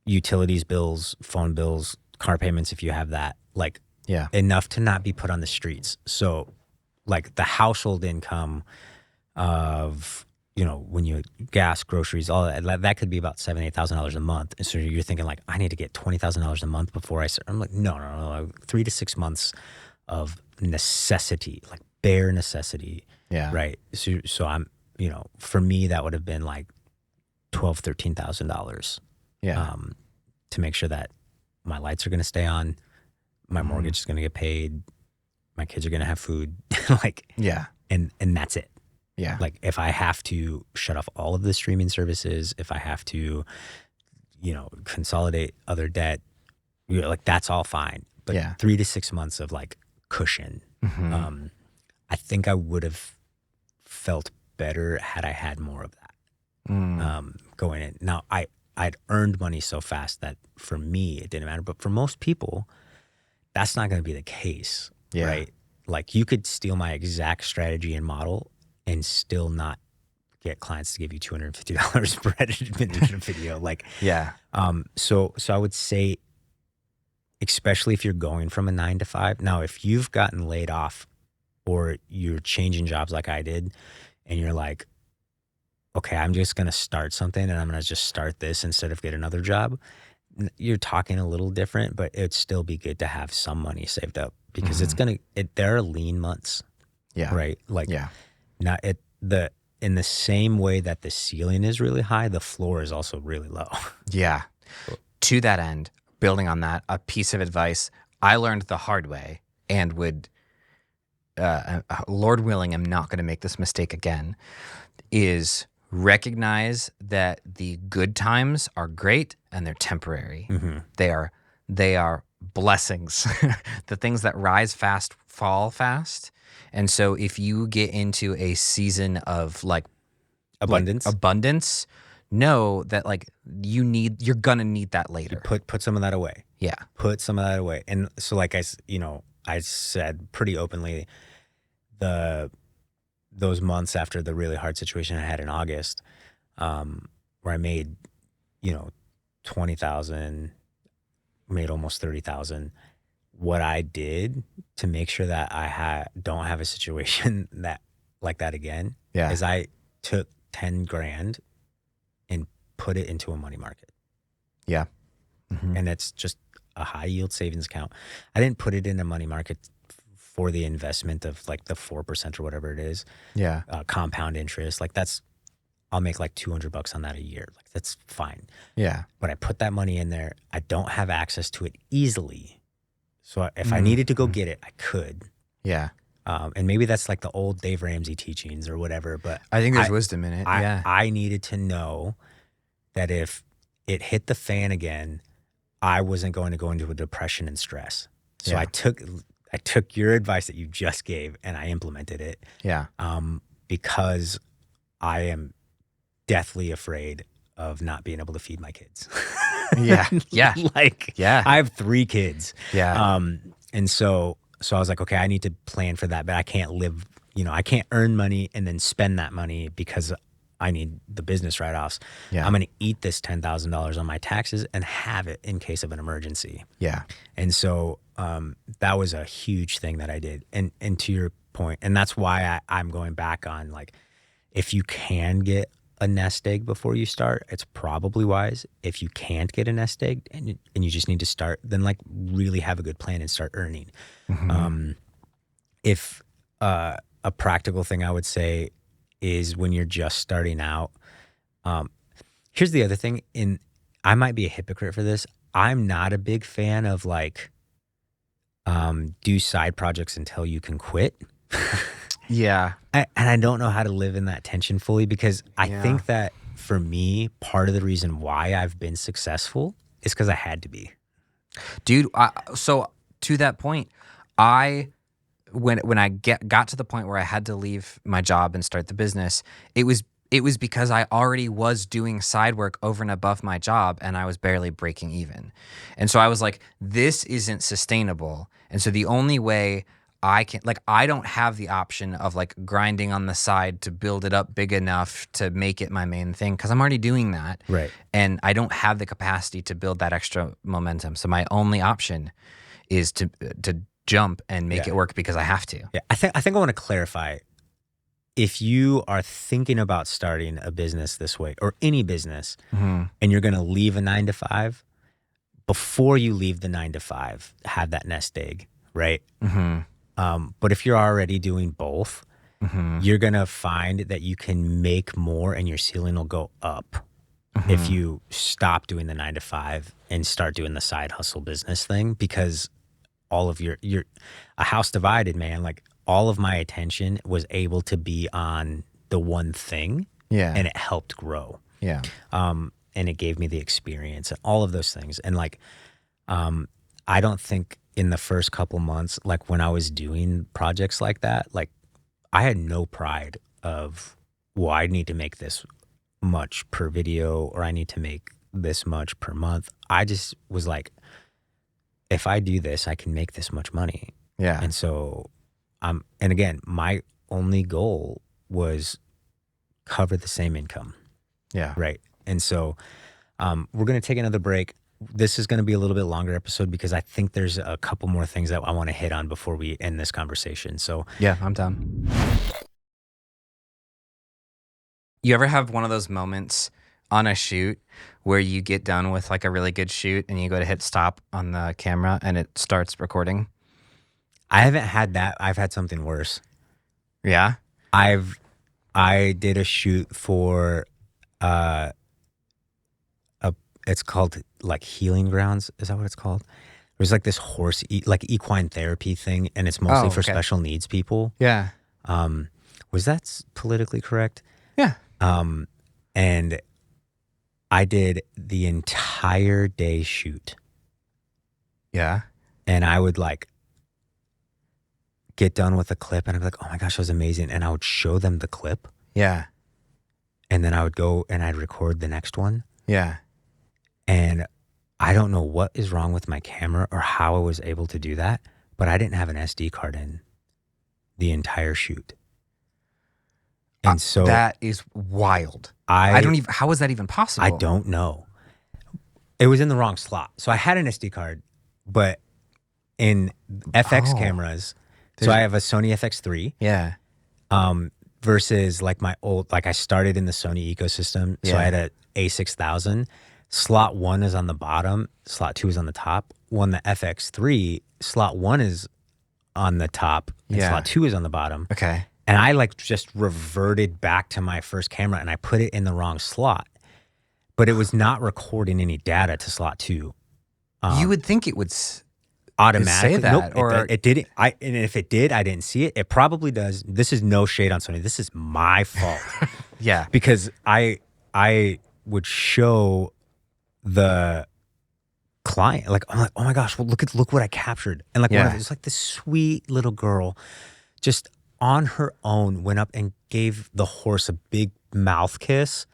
utilities bills, phone bills, car payments if you have that, like enough to not be put on the streets. So like the household income of, when you gas, groceries, all that could be about $7,000, $8,000 a month. And so you're thinking like, I need to get $20,000 a month before I start. I'm like, no. 3 to 6 months of necessity, like bare necessity. Yeah. Right. So I'm, for me, that would have been like $12,000, $13,000. Yeah. To make sure that my lights are going to stay on, my mortgage is going to get paid, my kids are going to have food, and that's it. Yeah. Like if I have to shut off all of the streaming services, if I have to, consolidate other debt, like that's all fine. But 3 to 6 months of like cushion, I think I would have felt better had I had more of that going in. Now, I'd earned money so fast that for me, it didn't matter. But for most people, that's not going to be the case, right? Like you could steal my exact strategy and model and still not get clients to give you $250 per edited minute video. Like, yeah. So I would say especially if you're going from a 9 to 5. Now, if you've gotten laid off or you're changing jobs like I did, and you're like, okay, I'm just going to start something and I'm going to just start this instead of get another job, you're talking a little different, but it'd still be good to have some money saved up because there are lean months. Yeah. Right. Like, yeah. Not in the same way that the ceiling is really high, the floor is also really low. Yeah. To that end, building on that, a piece of advice I learned the hard way and would, Lord willing, I'm not going to make this mistake again, is recognize that the good times are great and they're temporary. Mm-hmm. They are blessings. The things that rise fast fall fast. And so if you get into a season of like abundance, know that like you're gonna need that later. Put some of that away. Yeah. Put some of that away. And so like I said pretty openly, those months after the really hard situation I had in August, where I made, 20,000, made almost 30,000. What I did to make sure that I don't have a situation like that again, is I took 10 grand and put it into a money market. Yeah. Mm-hmm. And it's just a high yield savings account. I didn't put it in a money market for the investment of like the 4% or whatever it is. Yeah. Compound interest. Like I'll make like $200 on that a year. Like that's fine. Yeah. But I put that money in there. I don't have access to it easily. So if I needed to go get it, I could. Yeah. And maybe that's like the old Dave Ramsey teachings or whatever. But I think there's wisdom in it. I needed to know that if it hit the fan again, I wasn't going to go into a depression and stress. So I took your advice that you just gave and I implemented it. Yeah. Because I am deathly afraid of not being able to feed my kids. Yeah. Yeah. I have 3 kids. Yeah. And so I was like, okay, I need to plan for that, but I can't live, I can't earn money and then spend that money because I need the business write-offs. Yeah. I'm going to eat this $10,000 on my taxes and have it in case of an emergency. Yeah. And so that was a huge thing that I did. And to your point, and that's why I'm going back on like, if you can get a nest egg before you start, it's probably wise. If you can't get a nest egg and you just need to start, then like really have a good plan and start earning. Mm-hmm. If a practical thing I would say is when you're just starting out, here's the other thing, and I might be a hypocrite for this. I'm not a big fan of like do side projects until you can quit. Yeah. And I don't know how to live in that tension fully because I think that for me, part of the reason why I've been successful is because I had to be. Dude, so to that point, when I got to the point where I had to leave my job and start the business, it was because I already was doing side work over and above my job and I was barely breaking even. And so I was like, this isn't sustainable. And so the only way I don't have the option of like grinding on the side to build it up big enough to make it my main thing because I'm already doing that. Right. And I don't have the capacity to build that extra momentum. So my only option is to jump and make it work because I have to. Yeah. I think I want to clarify. If you are thinking about starting a business this way or any business and you're going to leave a 9 to 5, before you leave the 9 to 5, have that nest egg, right? Mm-hmm. But if you're already doing both, you're going to find that you can make more and your ceiling will go up if you stop doing the 9 to 5 and start doing the side hustle business thing because all of your a house divided, man, like all of my attention was able to be on the one thing and it helped grow. Yeah. And it gave me the experience and all of those things. And like, I don't think in the first couple months, like when I was doing projects like that, like I had no pride of, well, I need to make this much per video or I need to make this much per month. I just was like, if I do this, I can make this much money. Yeah. And so, and again, my only goal was cover the same income. Yeah. Right. And so, we're going to take another break. this is going to be a little bit longer episode because I think there's a couple more things that I want to hit on before we end this conversation. So yeah, I'm down. You ever have one of those moments on a shoot where you get done with like a really good shoot and you go to hit stop on the camera and it starts recording? I haven't had that. I've had something worse. Yeah. I did a shoot for it's called like Healing Grounds. Is that what it's called? There's like this horse like equine therapy thing, and it's mostly for special needs people. Yeah. Was that politically correct? Yeah. And I did the entire day shoot. Yeah. And I would like get done with a clip and I'd be like, oh my gosh, that was amazing. And I would show them the clip. Yeah. And then I would go and I'd record the next one. Yeah. And I don't know what is wrong with my camera or how I was able to do that, but I didn't have an SD card in the entire shoot. And so that is wild. I don't even, how is that even possible? I don't know. It was in the wrong slot. So I had an SD card, but in FX cameras, so I have a Sony FX3. Yeah. Versus like my old, like I started in the Sony ecosystem. So I had a A6000. Slot 1 is on the bottom. Slot 2 is on the top. When the FX3, slot 1 is on the top and slot 2 is on the bottom. Okay. And I like just reverted back to my first camera and I put it in the wrong slot. But it was not recording any data to slot 2. You would think it would automatically say that, nope, or it didn't. And if it did, I didn't see it. It probably does. This is no shade on Sony. This is my fault. Yeah. Because I would show the client like, I'm like, oh my gosh, well look what I captured. And like one of it was like this sweet little girl just on her own went up and gave the horse a big mouth kiss.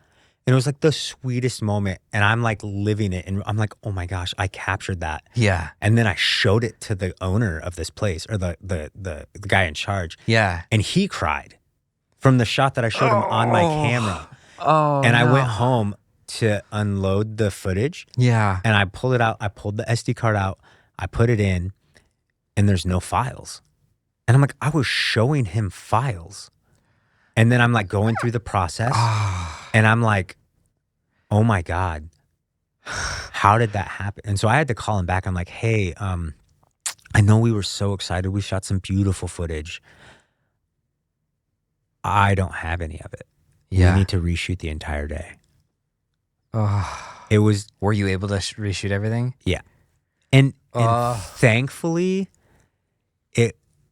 And it was like the sweetest moment. And I'm like living it. And I'm like, oh my gosh, I captured that. Yeah. And then I showed it to the owner of this place or the guy in charge. Yeah. And he cried from the shot that I showed him on my camera. Oh, and I went home to unload the footage. Yeah. And I pulled it out. I pulled the SD card out. I put it in and there's no files. And I'm like, I was showing him files. And then I'm like going through the process and I'm like, oh my God, how did that happen? And so I had to call him back. I'm like, hey, I know we were so excited. We shot some beautiful footage. I don't have any of it. Yeah. We need to reshoot the entire day. Oh. It was. Were you able to reshoot everything? Yeah. And thankfully,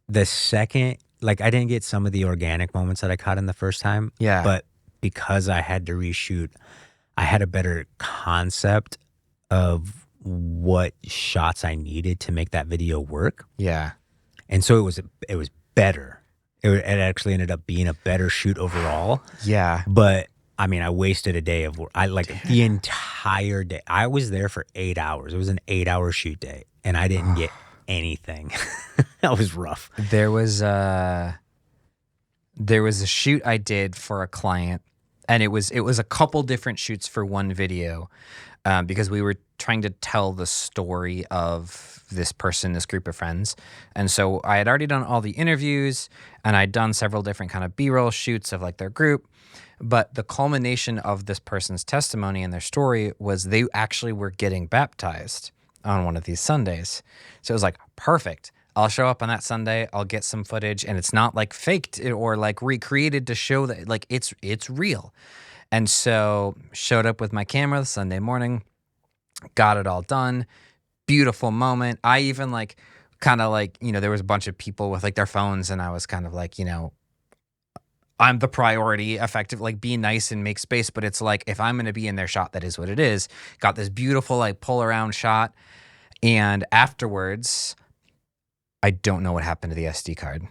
the second, like I didn't get some of the organic moments that I caught in the first time. Yeah. But because I had to reshoot, I had a better concept of what shots I needed to make that video work. Yeah. And so it was better. It actually ended up being a better shoot overall. Yeah. But I mean, I wasted a day of work. The entire day. I was there for 8 hours. It was an 8-hour shoot day, and I didn't get anything. That was rough. There was a shoot I did for a client, and it was a couple different shoots for one video, because we were trying to tell the story of this person, this group of friends. And so I had already done all the interviews, and I'd done several different kind of B-roll shoots of like their group. But the culmination of this person's testimony and their story was they actually were getting baptized on one of these Sundays. So it was like, perfect. I'll show up on that Sunday. I'll get some footage, and it's not like faked or like recreated to show that like it's real. And so showed up with my camera Sunday morning, got it all done. Beautiful moment. I even like kind of like, there was a bunch of people with like their phones, and I was kind of like, I'm the priority, effective, like be nice and make space. But it's like, if I'm going to be in their shot, that is what it is. Got this beautiful like pull around shot. And afterwards, I don't know what happened to the SD card.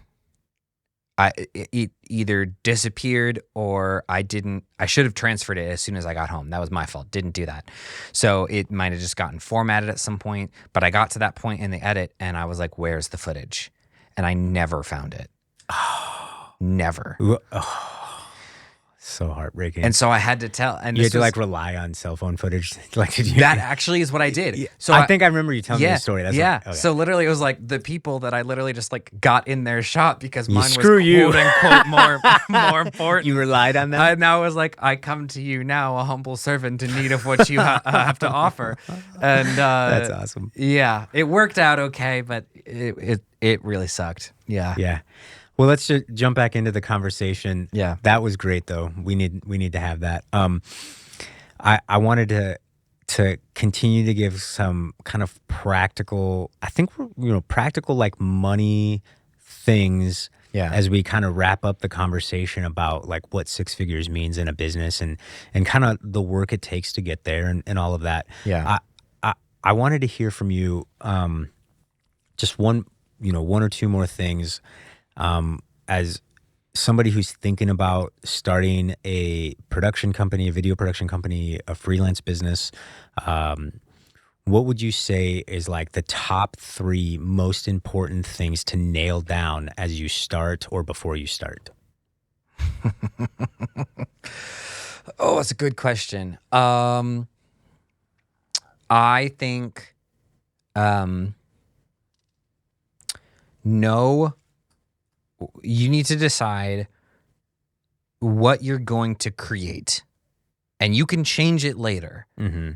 It either disappeared or I should have transferred it as soon as I got home. That was my fault. Didn't do that. So it might have just gotten formatted at some point, but I got to that point in the edit and I was like, where's the footage? And I never found it. Never. So heartbreaking. And so I had to tell. And you this had to was, like rely on cell phone footage. Like, did you? that actually is what I did. So I think I remember you telling me the story. That's yeah. like, okay. So literally, it was like the people that I literally just like got in their shop because mine was screw you. quote unquote more important. You relied on them. And I was like, I come to you now, a humble servant in need of what you have to offer. And That's awesome. Yeah, it worked out okay, but it really sucked. Yeah. Yeah. Well, let's just jump back into the conversation. Yeah. That was great though. We need to have that. I wanted to continue to give some kind of practical, I think practical like money things as we kind of wrap up the conversation about like what 6 figures means in a business and kind of the work it takes to get there and all of that. Yeah. I wanted to hear from you just one or two more things. As somebody who's thinking about starting a production company, a video production company, a freelance business, what would you say is like the top 3 most important things to nail down as you start or before you start? Oh, that's a good question. I think you need to decide what you're going to create. And you can change it later,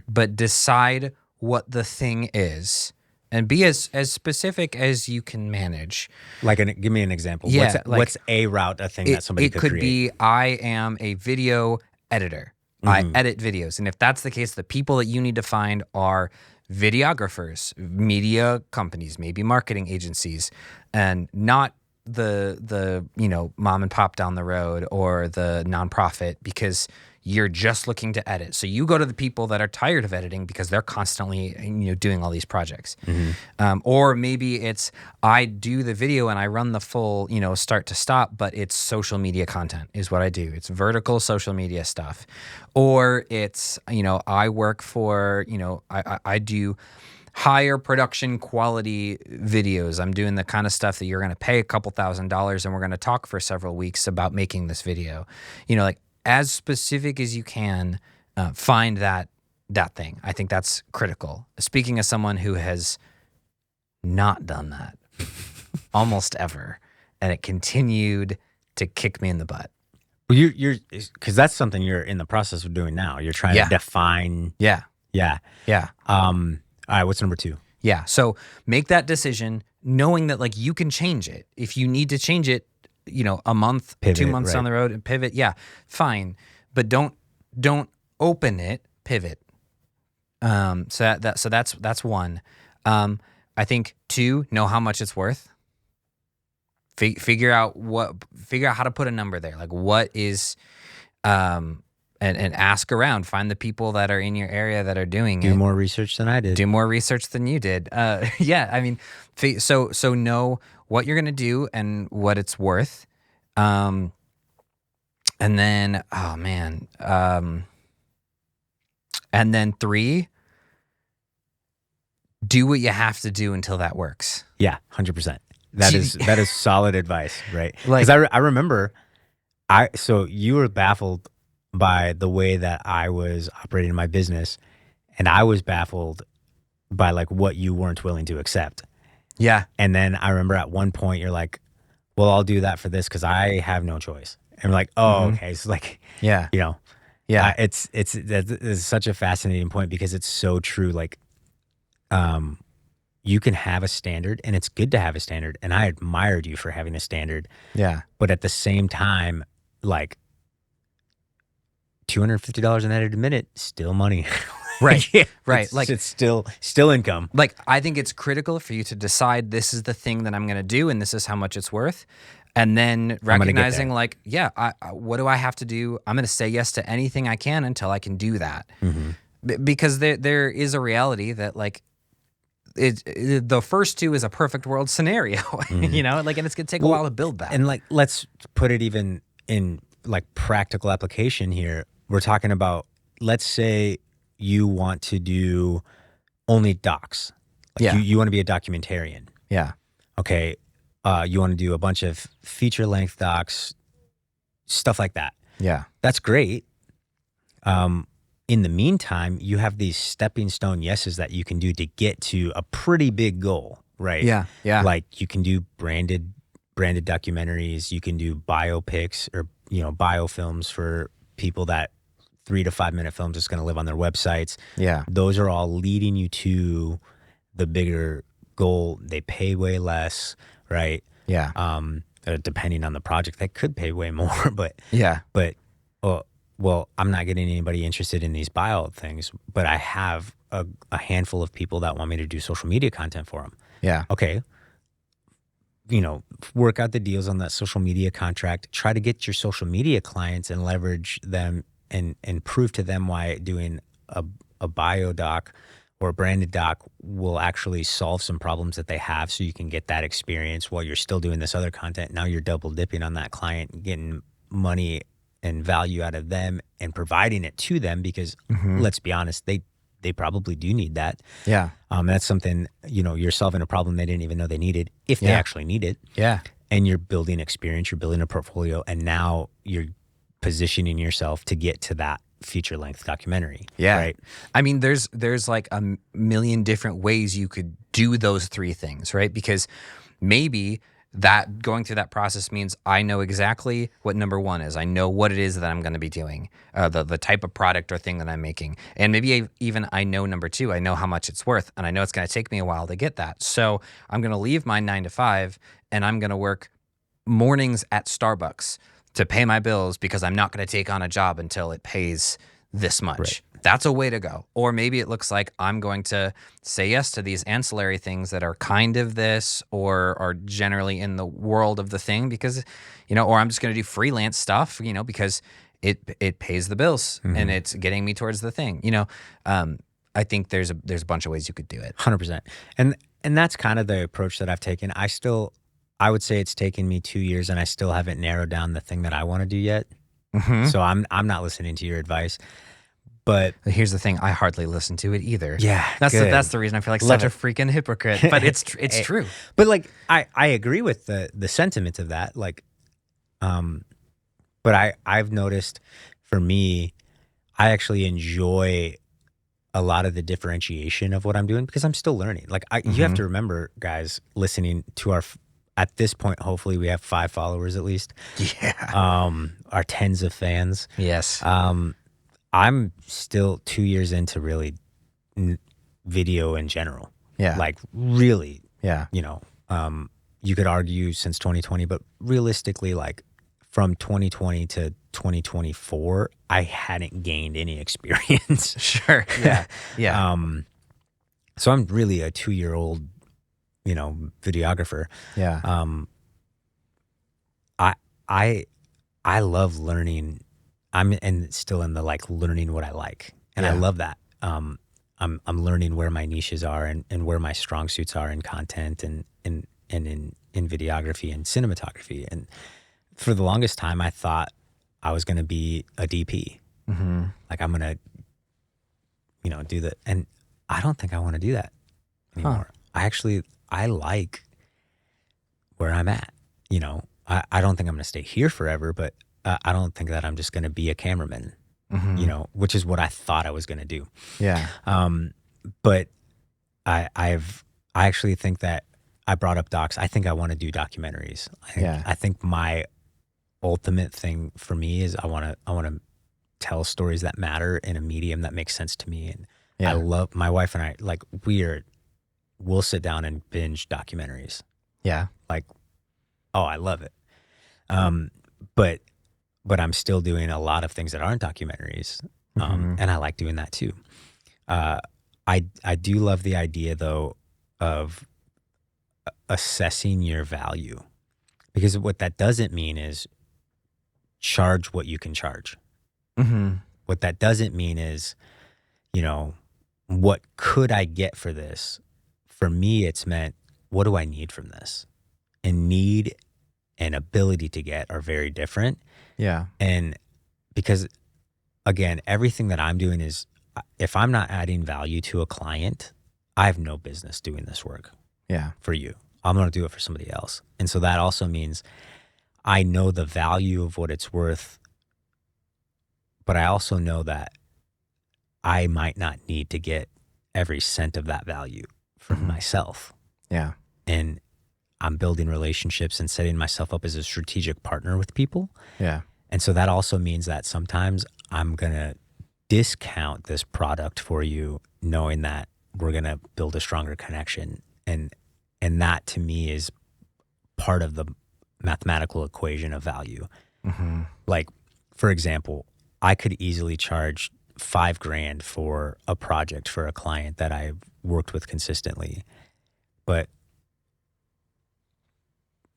but decide what the thing is and be as specific as you can manage. Like, give me an example. Yeah, what's a route, a thing that somebody could create? It could be, I am a video editor. I edit videos. And if that's the case, the people that you need to find are videographers, media companies, maybe marketing agencies, and not the mom and pop down the road or the nonprofit, because you're just looking to edit. So you go to the people that are tired of editing because they're constantly doing all these projects. Or maybe it's, I do the video and I run the full start to stop, but it's social media content is what I do. It's vertical social media stuff. Or it's I work for I do higher production quality videos. I'm doing the kind of stuff that you're going to pay a couple $1,000s and we're going to talk for several weeks about making this video. Like, as specific as you can, find that thing. I think that's critical. Speaking as someone who has not done that almost ever, and it continued to kick me in the butt. Well, you're because that's something you're in the process of doing now. You're trying to define. Yeah. All right. What's number 2? Yeah. So make that decision, knowing that like you can change it if you need to change it. A month, pivot, 2 months down the road and pivot. Yeah, fine. But don't open it, pivot. So that's one. I think 2, know how much it's worth. Figure out how to put a number there. Like, what is and ask around, find the people that are in your area that are doing it. Do more research than I did. Do more research than you did. Yeah, I mean, so know what you're going to do and what it's worth. And then, and then 3, do what you have to do until that works. Yeah, 100%. That is solid advice, right? Like, because I remember, so you were baffled by the way that I was operating my business, and I was baffled by like what you weren't willing to accept. Yeah. And then I remember at one point you're like, well, I'll do that for this because I have no choice. And we're like, oh, okay. So like, it's such a fascinating point because it's so true. Like, you can have a standard and it's good to have a standard. And I admired you for having a standard. Yeah. But at the same time, like $250 an edited minute, still money. Right. Right. Like, it's still income. Like, I think it's critical for you to decide this is the thing that I'm going to do and this is how much it's worth. And then recognizing like, what do I have to do? I'm going to say yes to anything I can until I can do that. Because there is a reality that like, the first 2 is a perfect world scenario, and it's going to take a while to build that. And like, let's put it even in like practical application here. We're talking about, let's say you want to do only docs. Like you want to be a documentarian. Yeah. Okay. You want to do a bunch of feature length docs, stuff like that. Yeah. That's great. In the meantime, you have these stepping stone yeses that you can do to get to a pretty big goal, right? Yeah. Yeah. Like you can do branded documentaries, you can do biopics or, biofilms for people that 3 to 5 minute films is going to live on their websites. Yeah. Those are all leading you to the bigger goal. They pay way less, right? Yeah. Depending on the project, that could pay way more, but Yeah. well, I'm not getting anybody interested in these bio things, but I have a handful of people that want me to do social media content for them. Yeah. Okay. Work out the deals on that social media contract, try to get your social media clients and leverage them and prove to them why doing a bio doc or a branded doc will actually solve some problems that they have, so you can get that experience while you're still doing this other content. Now you're double dipping on that client, getting money and value out of them and providing it to them, because let's be honest, they probably do need that. Yeah. That's something, you're solving a problem they didn't even know they needed, if they actually need it. Yeah. And you're building experience, you're building a portfolio, and now you're positioning yourself to get to that feature length documentary. Yeah. Right. I mean, there's like a million different ways you could do those three things, right? Because maybe that going through that process means I know exactly what number one is. I know what it is that I'm going to be doing, the type of product or thing that I'm making. And maybe even I know number two, I know how much it's worth, and I know it's going to take me a while to get that. So I'm going to leave my 9 to 5 and I'm going to work mornings at Starbucks to pay my bills, because I'm not going to take on a job until it pays this much. Right. That's a way to go. Or maybe it looks like I'm going to say yes to these ancillary things that are kind of this or are generally in the world of the thing, because, or I'm just going to do freelance stuff, because it pays the bills and it's getting me towards the thing. I think there's a bunch of ways you could do it. 100%. And that's kind of the approach that I've taken. I would say it's taken me 2 years and I still haven't narrowed down the thing that I want to do yet. So I'm not listening to your advice. But here's the thing, I hardly listen to it either. Yeah, that's the reason I feel like such a freaking hypocrite. But it's true. But like I agree with the sentiment of that. Like, but I've noticed, for me, I actually enjoy a lot of the differentiation of what I'm doing, because I'm still learning. Like you have to remember, guys, listening to at this point, hopefully we have 5 followers at least. Yeah. Our tens of fans. Yes. I'm still 2 years into really video in general. Yeah. Like really. Yeah. You could argue since 2020, but realistically, like from 2020 to 2024, I hadn't gained any experience. Sure. Yeah. Yeah. So I'm really a 2-year-old, videographer. Yeah. I love learning. I'm still in the like learning what I like, and I love that. I'm learning where my niches are and where my strong suits are in content and in videography and cinematography. And for the longest time, I thought I was going to be a DP. Like I'm going to, do that. And I don't think I want to do that anymore. I like where I'm at. I don't think I'm going to stay here forever, but I don't think that I'm just going to be a cameraman, which is what I thought I was going to do. Yeah. But I actually think that I brought up docs. I think I want to do documentaries. I think my ultimate thing for me is I want to tell stories that matter in a medium that makes sense to me. And I love, my wife and I, like, we'll sit down and binge documentaries. Yeah. Like, I love it. But I'm still doing a lot of things that aren't documentaries. And I like doing that too. I do love the idea though of assessing your value, because what that doesn't mean is charge what you can charge. What that doesn't mean is, what could I get for this? For me, it's meant, what do I need from this? And need and ability to get are very different. Yeah. And because, again, everything that I'm doing is, if I'm not adding value to a client, I have no business doing this work. Yeah. For you. I'm going to do it for somebody else. And so that also means I know the value of what it's worth but I also know that I might not need to get every cent of that value from myself. Yeah. And I'm building relationships and setting myself up as a strategic partner with people. Yeah. And so that also means that sometimes I'm going to discount this product for you, knowing that we're going to build a stronger connection. And that to me is part of the mathematical equation of value. Like, for example, I could easily charge $5,000 for a project for a client that I've worked with consistently. But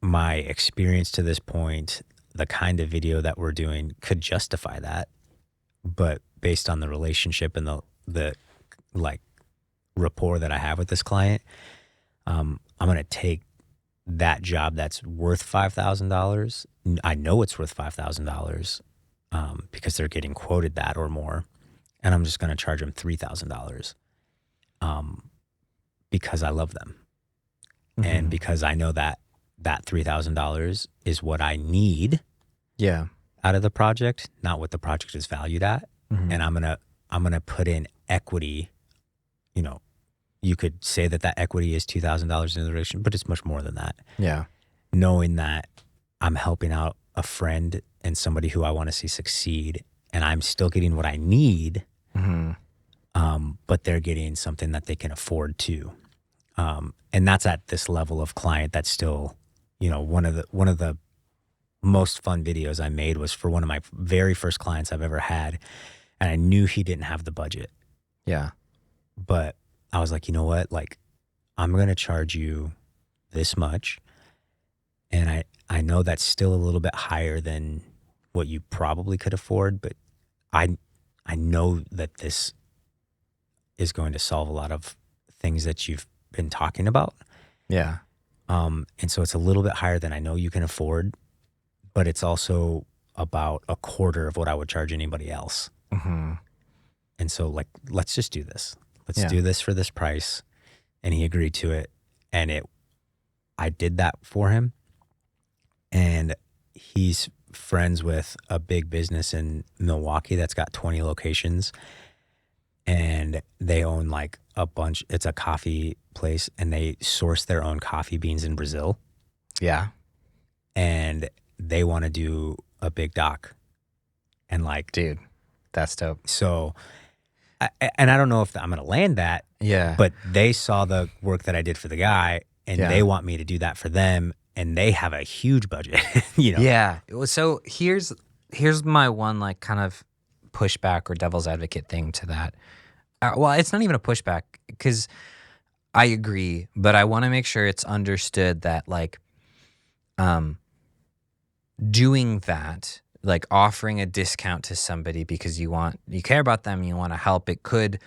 my experience to this point, the kind of video that we're doing could justify that. But based on the relationship and the like rapport that I have with this client, I'm going to take that job that's worth $5,000. I know it's worth $5,000 because they're getting quoted that or more. And I'm just going to charge them $3,000 because I love them. And because I know that $3,000 is what I need out of the project, not what the project is valued at. And I'm going to put in equity. You know, you could say that equity is $2,000 in the relation, but it's much more than that. Yeah. Knowing that I'm helping out a friend and somebody who I want to see succeed, and I'm still getting what I need, but they're getting something that they can afford too. And that's at this level of client that's still, you know, one of the most fun videos I made was for one of my very first clients I've ever had. And I knew he didn't have the budget. Yeah. But I was like, you know what? Like, I'm going to charge you this much. And I know that's still a little bit higher than what you probably could afford, but I know that this is going to solve a lot of things that you've been talking about. Yeah. And so it's a little bit higher than I know you can afford, but it's also about a quarter of what I would charge anybody else. And so, like, let's just do this. Let's do this for this price. And he agreed to it. And I did that for him. And he's friends with a big business in Milwaukee that's got 20 locations. And they own like a bunch. It's a coffee place, and they source their own coffee beans in Brazil. Yeah. And they want to do a big doc. And like, dude, that's dope. So, and I don't know if I'm going to land that. Yeah. But they saw the work that I did for the guy, and they want me to do that for them. And they have a huge budget, you know? Yeah. So here's my one like kind of pushback or devil's advocate thing to that. Well, it's not even a pushback because I agree, but I want to make sure it's understood that like doing that, like offering a discount to somebody because you care about them, you want to help, it could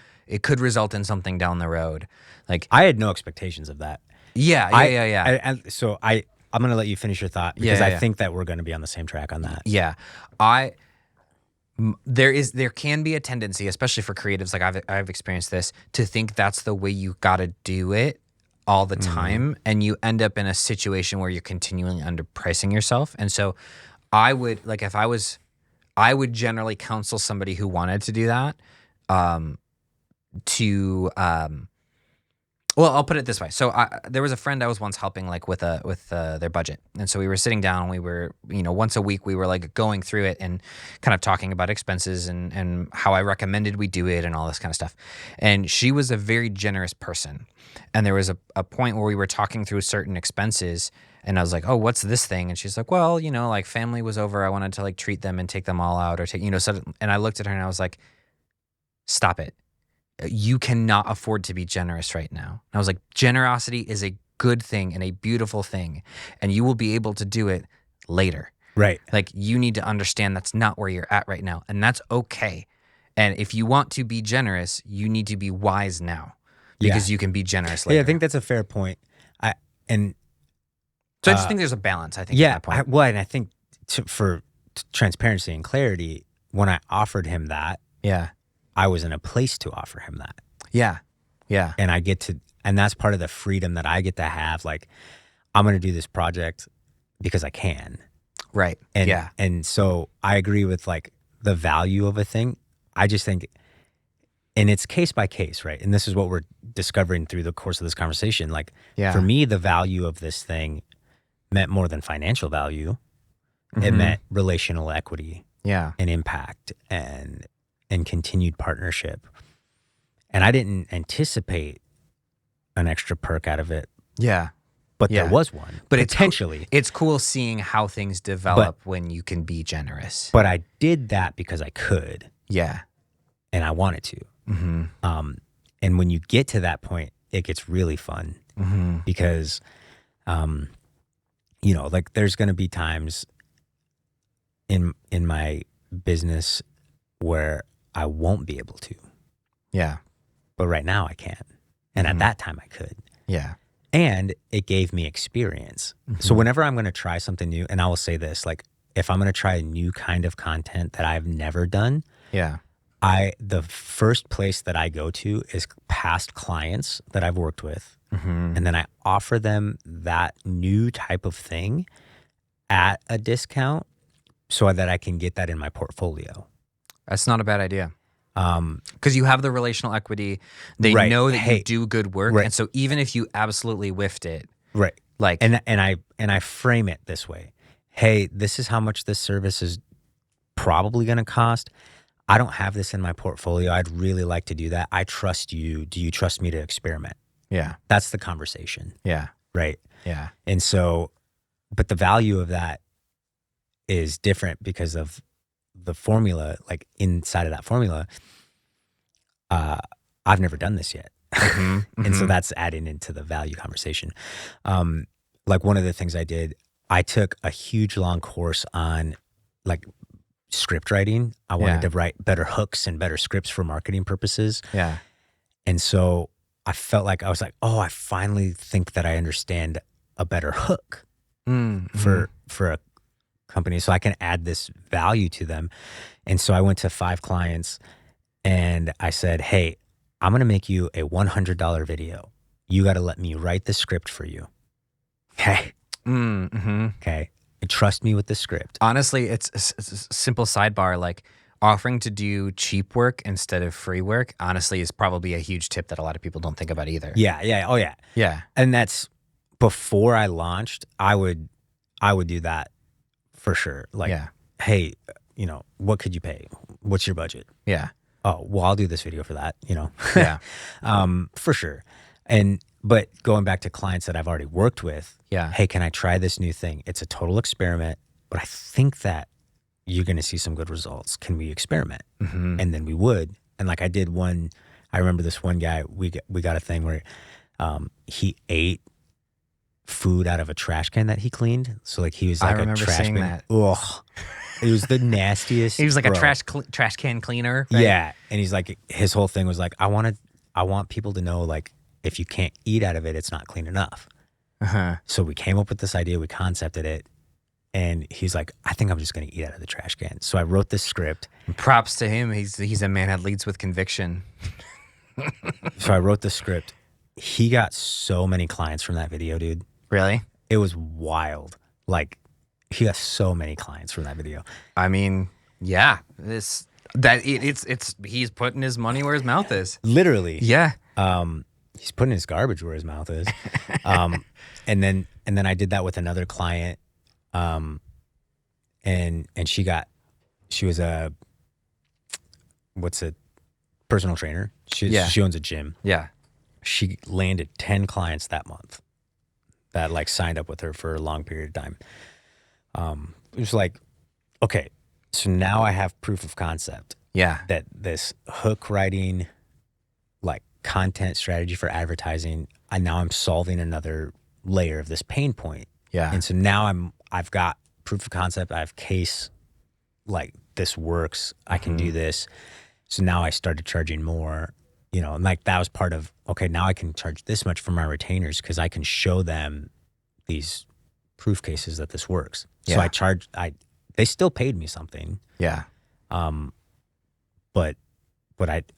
result in something down the road. Like I had no expectations of that. Yeah. So I'm going to let you finish your thought because I think that we're going to be on the same track on that. Yeah. There can be a tendency, especially for creatives, like I've experienced this, to think that's the way you got to do it all the time, and you end up in a situation where you're continually underpricing yourself. And so I would generally counsel somebody who wanted to do that well, I'll put it this way. So there was a friend I was once helping like with their budget. And so we were sitting down, we were, once a week we were like going through it and kind of talking about expenses and how I recommended we do it and all this kind of stuff. And she was a very generous person. And there was a point where we were talking through certain expenses and I was like, oh, what's this thing? And she's like, well, like family was over. I wanted to like treat them and take them all out or take, and I looked at her and I was like, stop it. You cannot afford to be generous right now. And I was like, generosity is a good thing and a beautiful thing, and you will be able to do it later. Right. Like you need to understand that's not where you're at right now, and that's okay. And if you want to be generous, you need to be wise now because you can be generous later. Yeah, I think that's a fair point. I just think there's a balance, I think, at that point. And I think for transparency and clarity, when I offered him that, I was in a place to offer him that. Yeah. Yeah. And and that's part of the freedom that I get to have. Like, I'm going to do this project because I can. Right. And so I agree with like the value of a thing, I just think, and it's case by case, right? And this is what we're discovering through the course of this conversation. Like, for me, the value of this thing meant more than financial value. It meant relational equity, and impact, and continued partnership. And I didn't anticipate an extra perk out of it. But there was one. But potentially. It's cool seeing how things develop when you can be generous. But I did that because I could. Yeah. And I wanted to. And when you get to that point, it gets really fun. Because, you know, like there's going to be times in my business where I won't be able to. Yeah. But right now I can. And at that time I could. Yeah. And it gave me experience. So whenever I'm going to try something new, and I will say this, like if I'm going to try a new kind of content that I've never done, the first place that I go to is past clients that I've worked with. And then I offer them that new type of thing at a discount so that I can get that in my portfolio. That's not a bad idea. Because you have the relational equity, they know that you do good work, and so even if you absolutely whiffed it, like, and I frame it this way: hey, this is how much this service is probably going to cost. I don't have this in my portfolio. I'd really like to do that. I trust you. Do you trust me to experiment? Yeah, that's the conversation. Yeah, right. Yeah, and so, but the value of that is different because of the formula. Like inside of that formula, I've never done this yet. And so that's adding into the value conversation. Like one of the things I did, I took a huge long course on like script writing. I wanted to write better hooks and better scripts for marketing purposes. Yeah. And so I felt like, I was like, oh, I finally think that I understand a better hook for a company, so I can add this value to them. And so I went to 5 clients and I said, hey, I'm going to make you a $100 video. You got to let me write the script for you. Okay. Okay. And trust me with the script. Honestly, it's a simple sidebar. Like offering to do cheap work instead of free work, honestly, is probably a huge tip that a lot of people don't think about either. Yeah. Yeah. Oh yeah. Yeah. And that's before I launched, I would do that for sure. Like, hey, you know, what could you pay? What's your budget? Yeah. Oh, well, I'll do this video for that, you know? Yeah. For sure. But going back to clients that I've already worked with, hey, can I try this new thing? It's a total experiment, but I think that you're going to see some good results. Can we experiment? And then we would. And like I did one, I remember this one guy, we got a thing where he ate food out of a trash can that he cleaned. So like he was like a trash can. That. Ugh. It was the nastiest. He was like a trash can cleaner. Right? Yeah. And he's like, his whole thing was like, I want people to know, like, if you can't eat out of it, it's not clean enough. So we came up with this idea, we concepted it, and he's like, I think I'm just going to eat out of the trash can. So I wrote this script. Props to him. He's a man that leads with conviction. So I wrote the script. He got so many clients from that video, dude. Really? It was wild. Like, he got so many clients from that video. I mean, yeah, it's he's putting his money where his mouth is. Literally. Yeah. He's putting his garbage where his mouth is. And then I did that with another client. And she was a personal trainer. She owns a gym. Yeah. She landed 10 clients that month that like signed up with her for a long period of time. It was like, okay, so now I have proof of concept. Yeah. That this hook writing, like content strategy for advertising, now I'm solving another layer of this pain point. Yeah. And so now I've got proof of concept. I have case, like this works. I can do this. So now I started charging more, you know, and like that was part of, okay, now I can charge this much for my retainers because I can show them these proof cases that this works. Yeah. So they still paid me something. Yeah. But it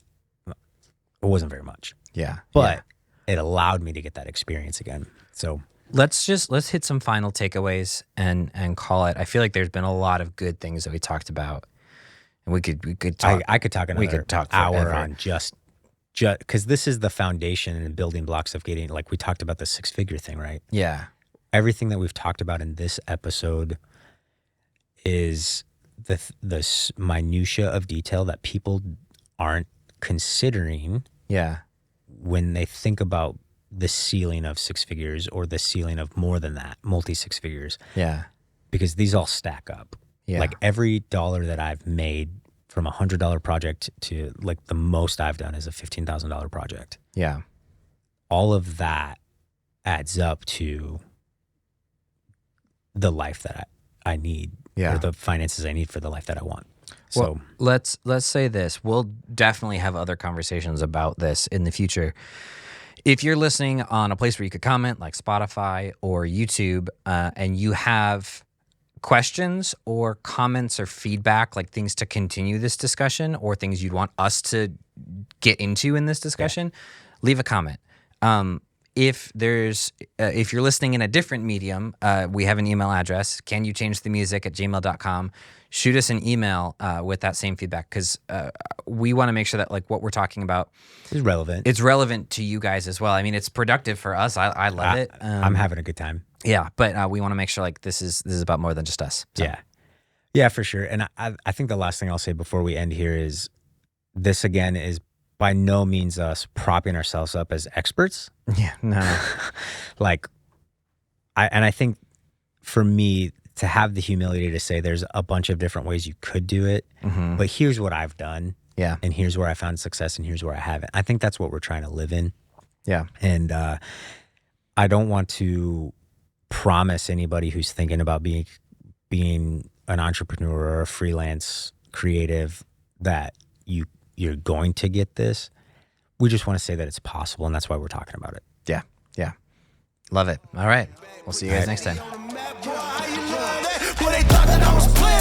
wasn't very much. Yeah. But it allowed me to get that experience again. So let's hit some final takeaways and call it. I feel like there's been a lot of good things that we talked about. And we could talk. I could talk another we could talk hour forever. on just because this is the foundation and building blocks of getting, like we talked about the 6-figure thing, right? Yeah. Everything that we've talked about in this episode is the minutia of detail that people aren't considering Yeah. when they think about the ceiling of 6 figures or the ceiling of more than that, multi 6 figures. Yeah. Because these all stack up. Yeah. Like every dollar that I've made from $100 project to like the most I've done is a $15,000 project. Yeah. All of that adds up to the life that I need, Yeah. or the finances I need for the life that I want. So Well, let's say this. We'll definitely have other conversations about this in the future. If you're listening on a place where you could comment, like Spotify or YouTube, and you have questions or comments or feedback, like things to continue this discussion or things you'd want us to get into in this discussion, leave a comment. If you're listening in a different medium, we have an email address, canyouchangethemusic@gmail.com. Shoot us an email with that same feedback, because we want to make sure that like what we're talking about it's relevant. it's relevant to you guys as well. I mean, it's productive for us. I love it. I'm having a good time. Yeah, but we want to make sure like this is about more than just us. So. Yeah, for sure. And I think the last thing I'll say before we end here is this again is by no means us propping ourselves up as experts. Yeah, no. Like, I think for me to have the humility to say there's a bunch of different ways you could do it, but here's what I've done. Yeah. And here's where I found success and here's where I haven't. I think that's what we're trying to live in. Yeah. And I don't want to promise anybody who's thinking about being an entrepreneur or a freelance creative that you're going to get this. We just want to say that it's possible, and that's why we're talking about it. Yeah. Yeah. Love it. All right. We'll see you guys next time. Well, they thought that I was playing.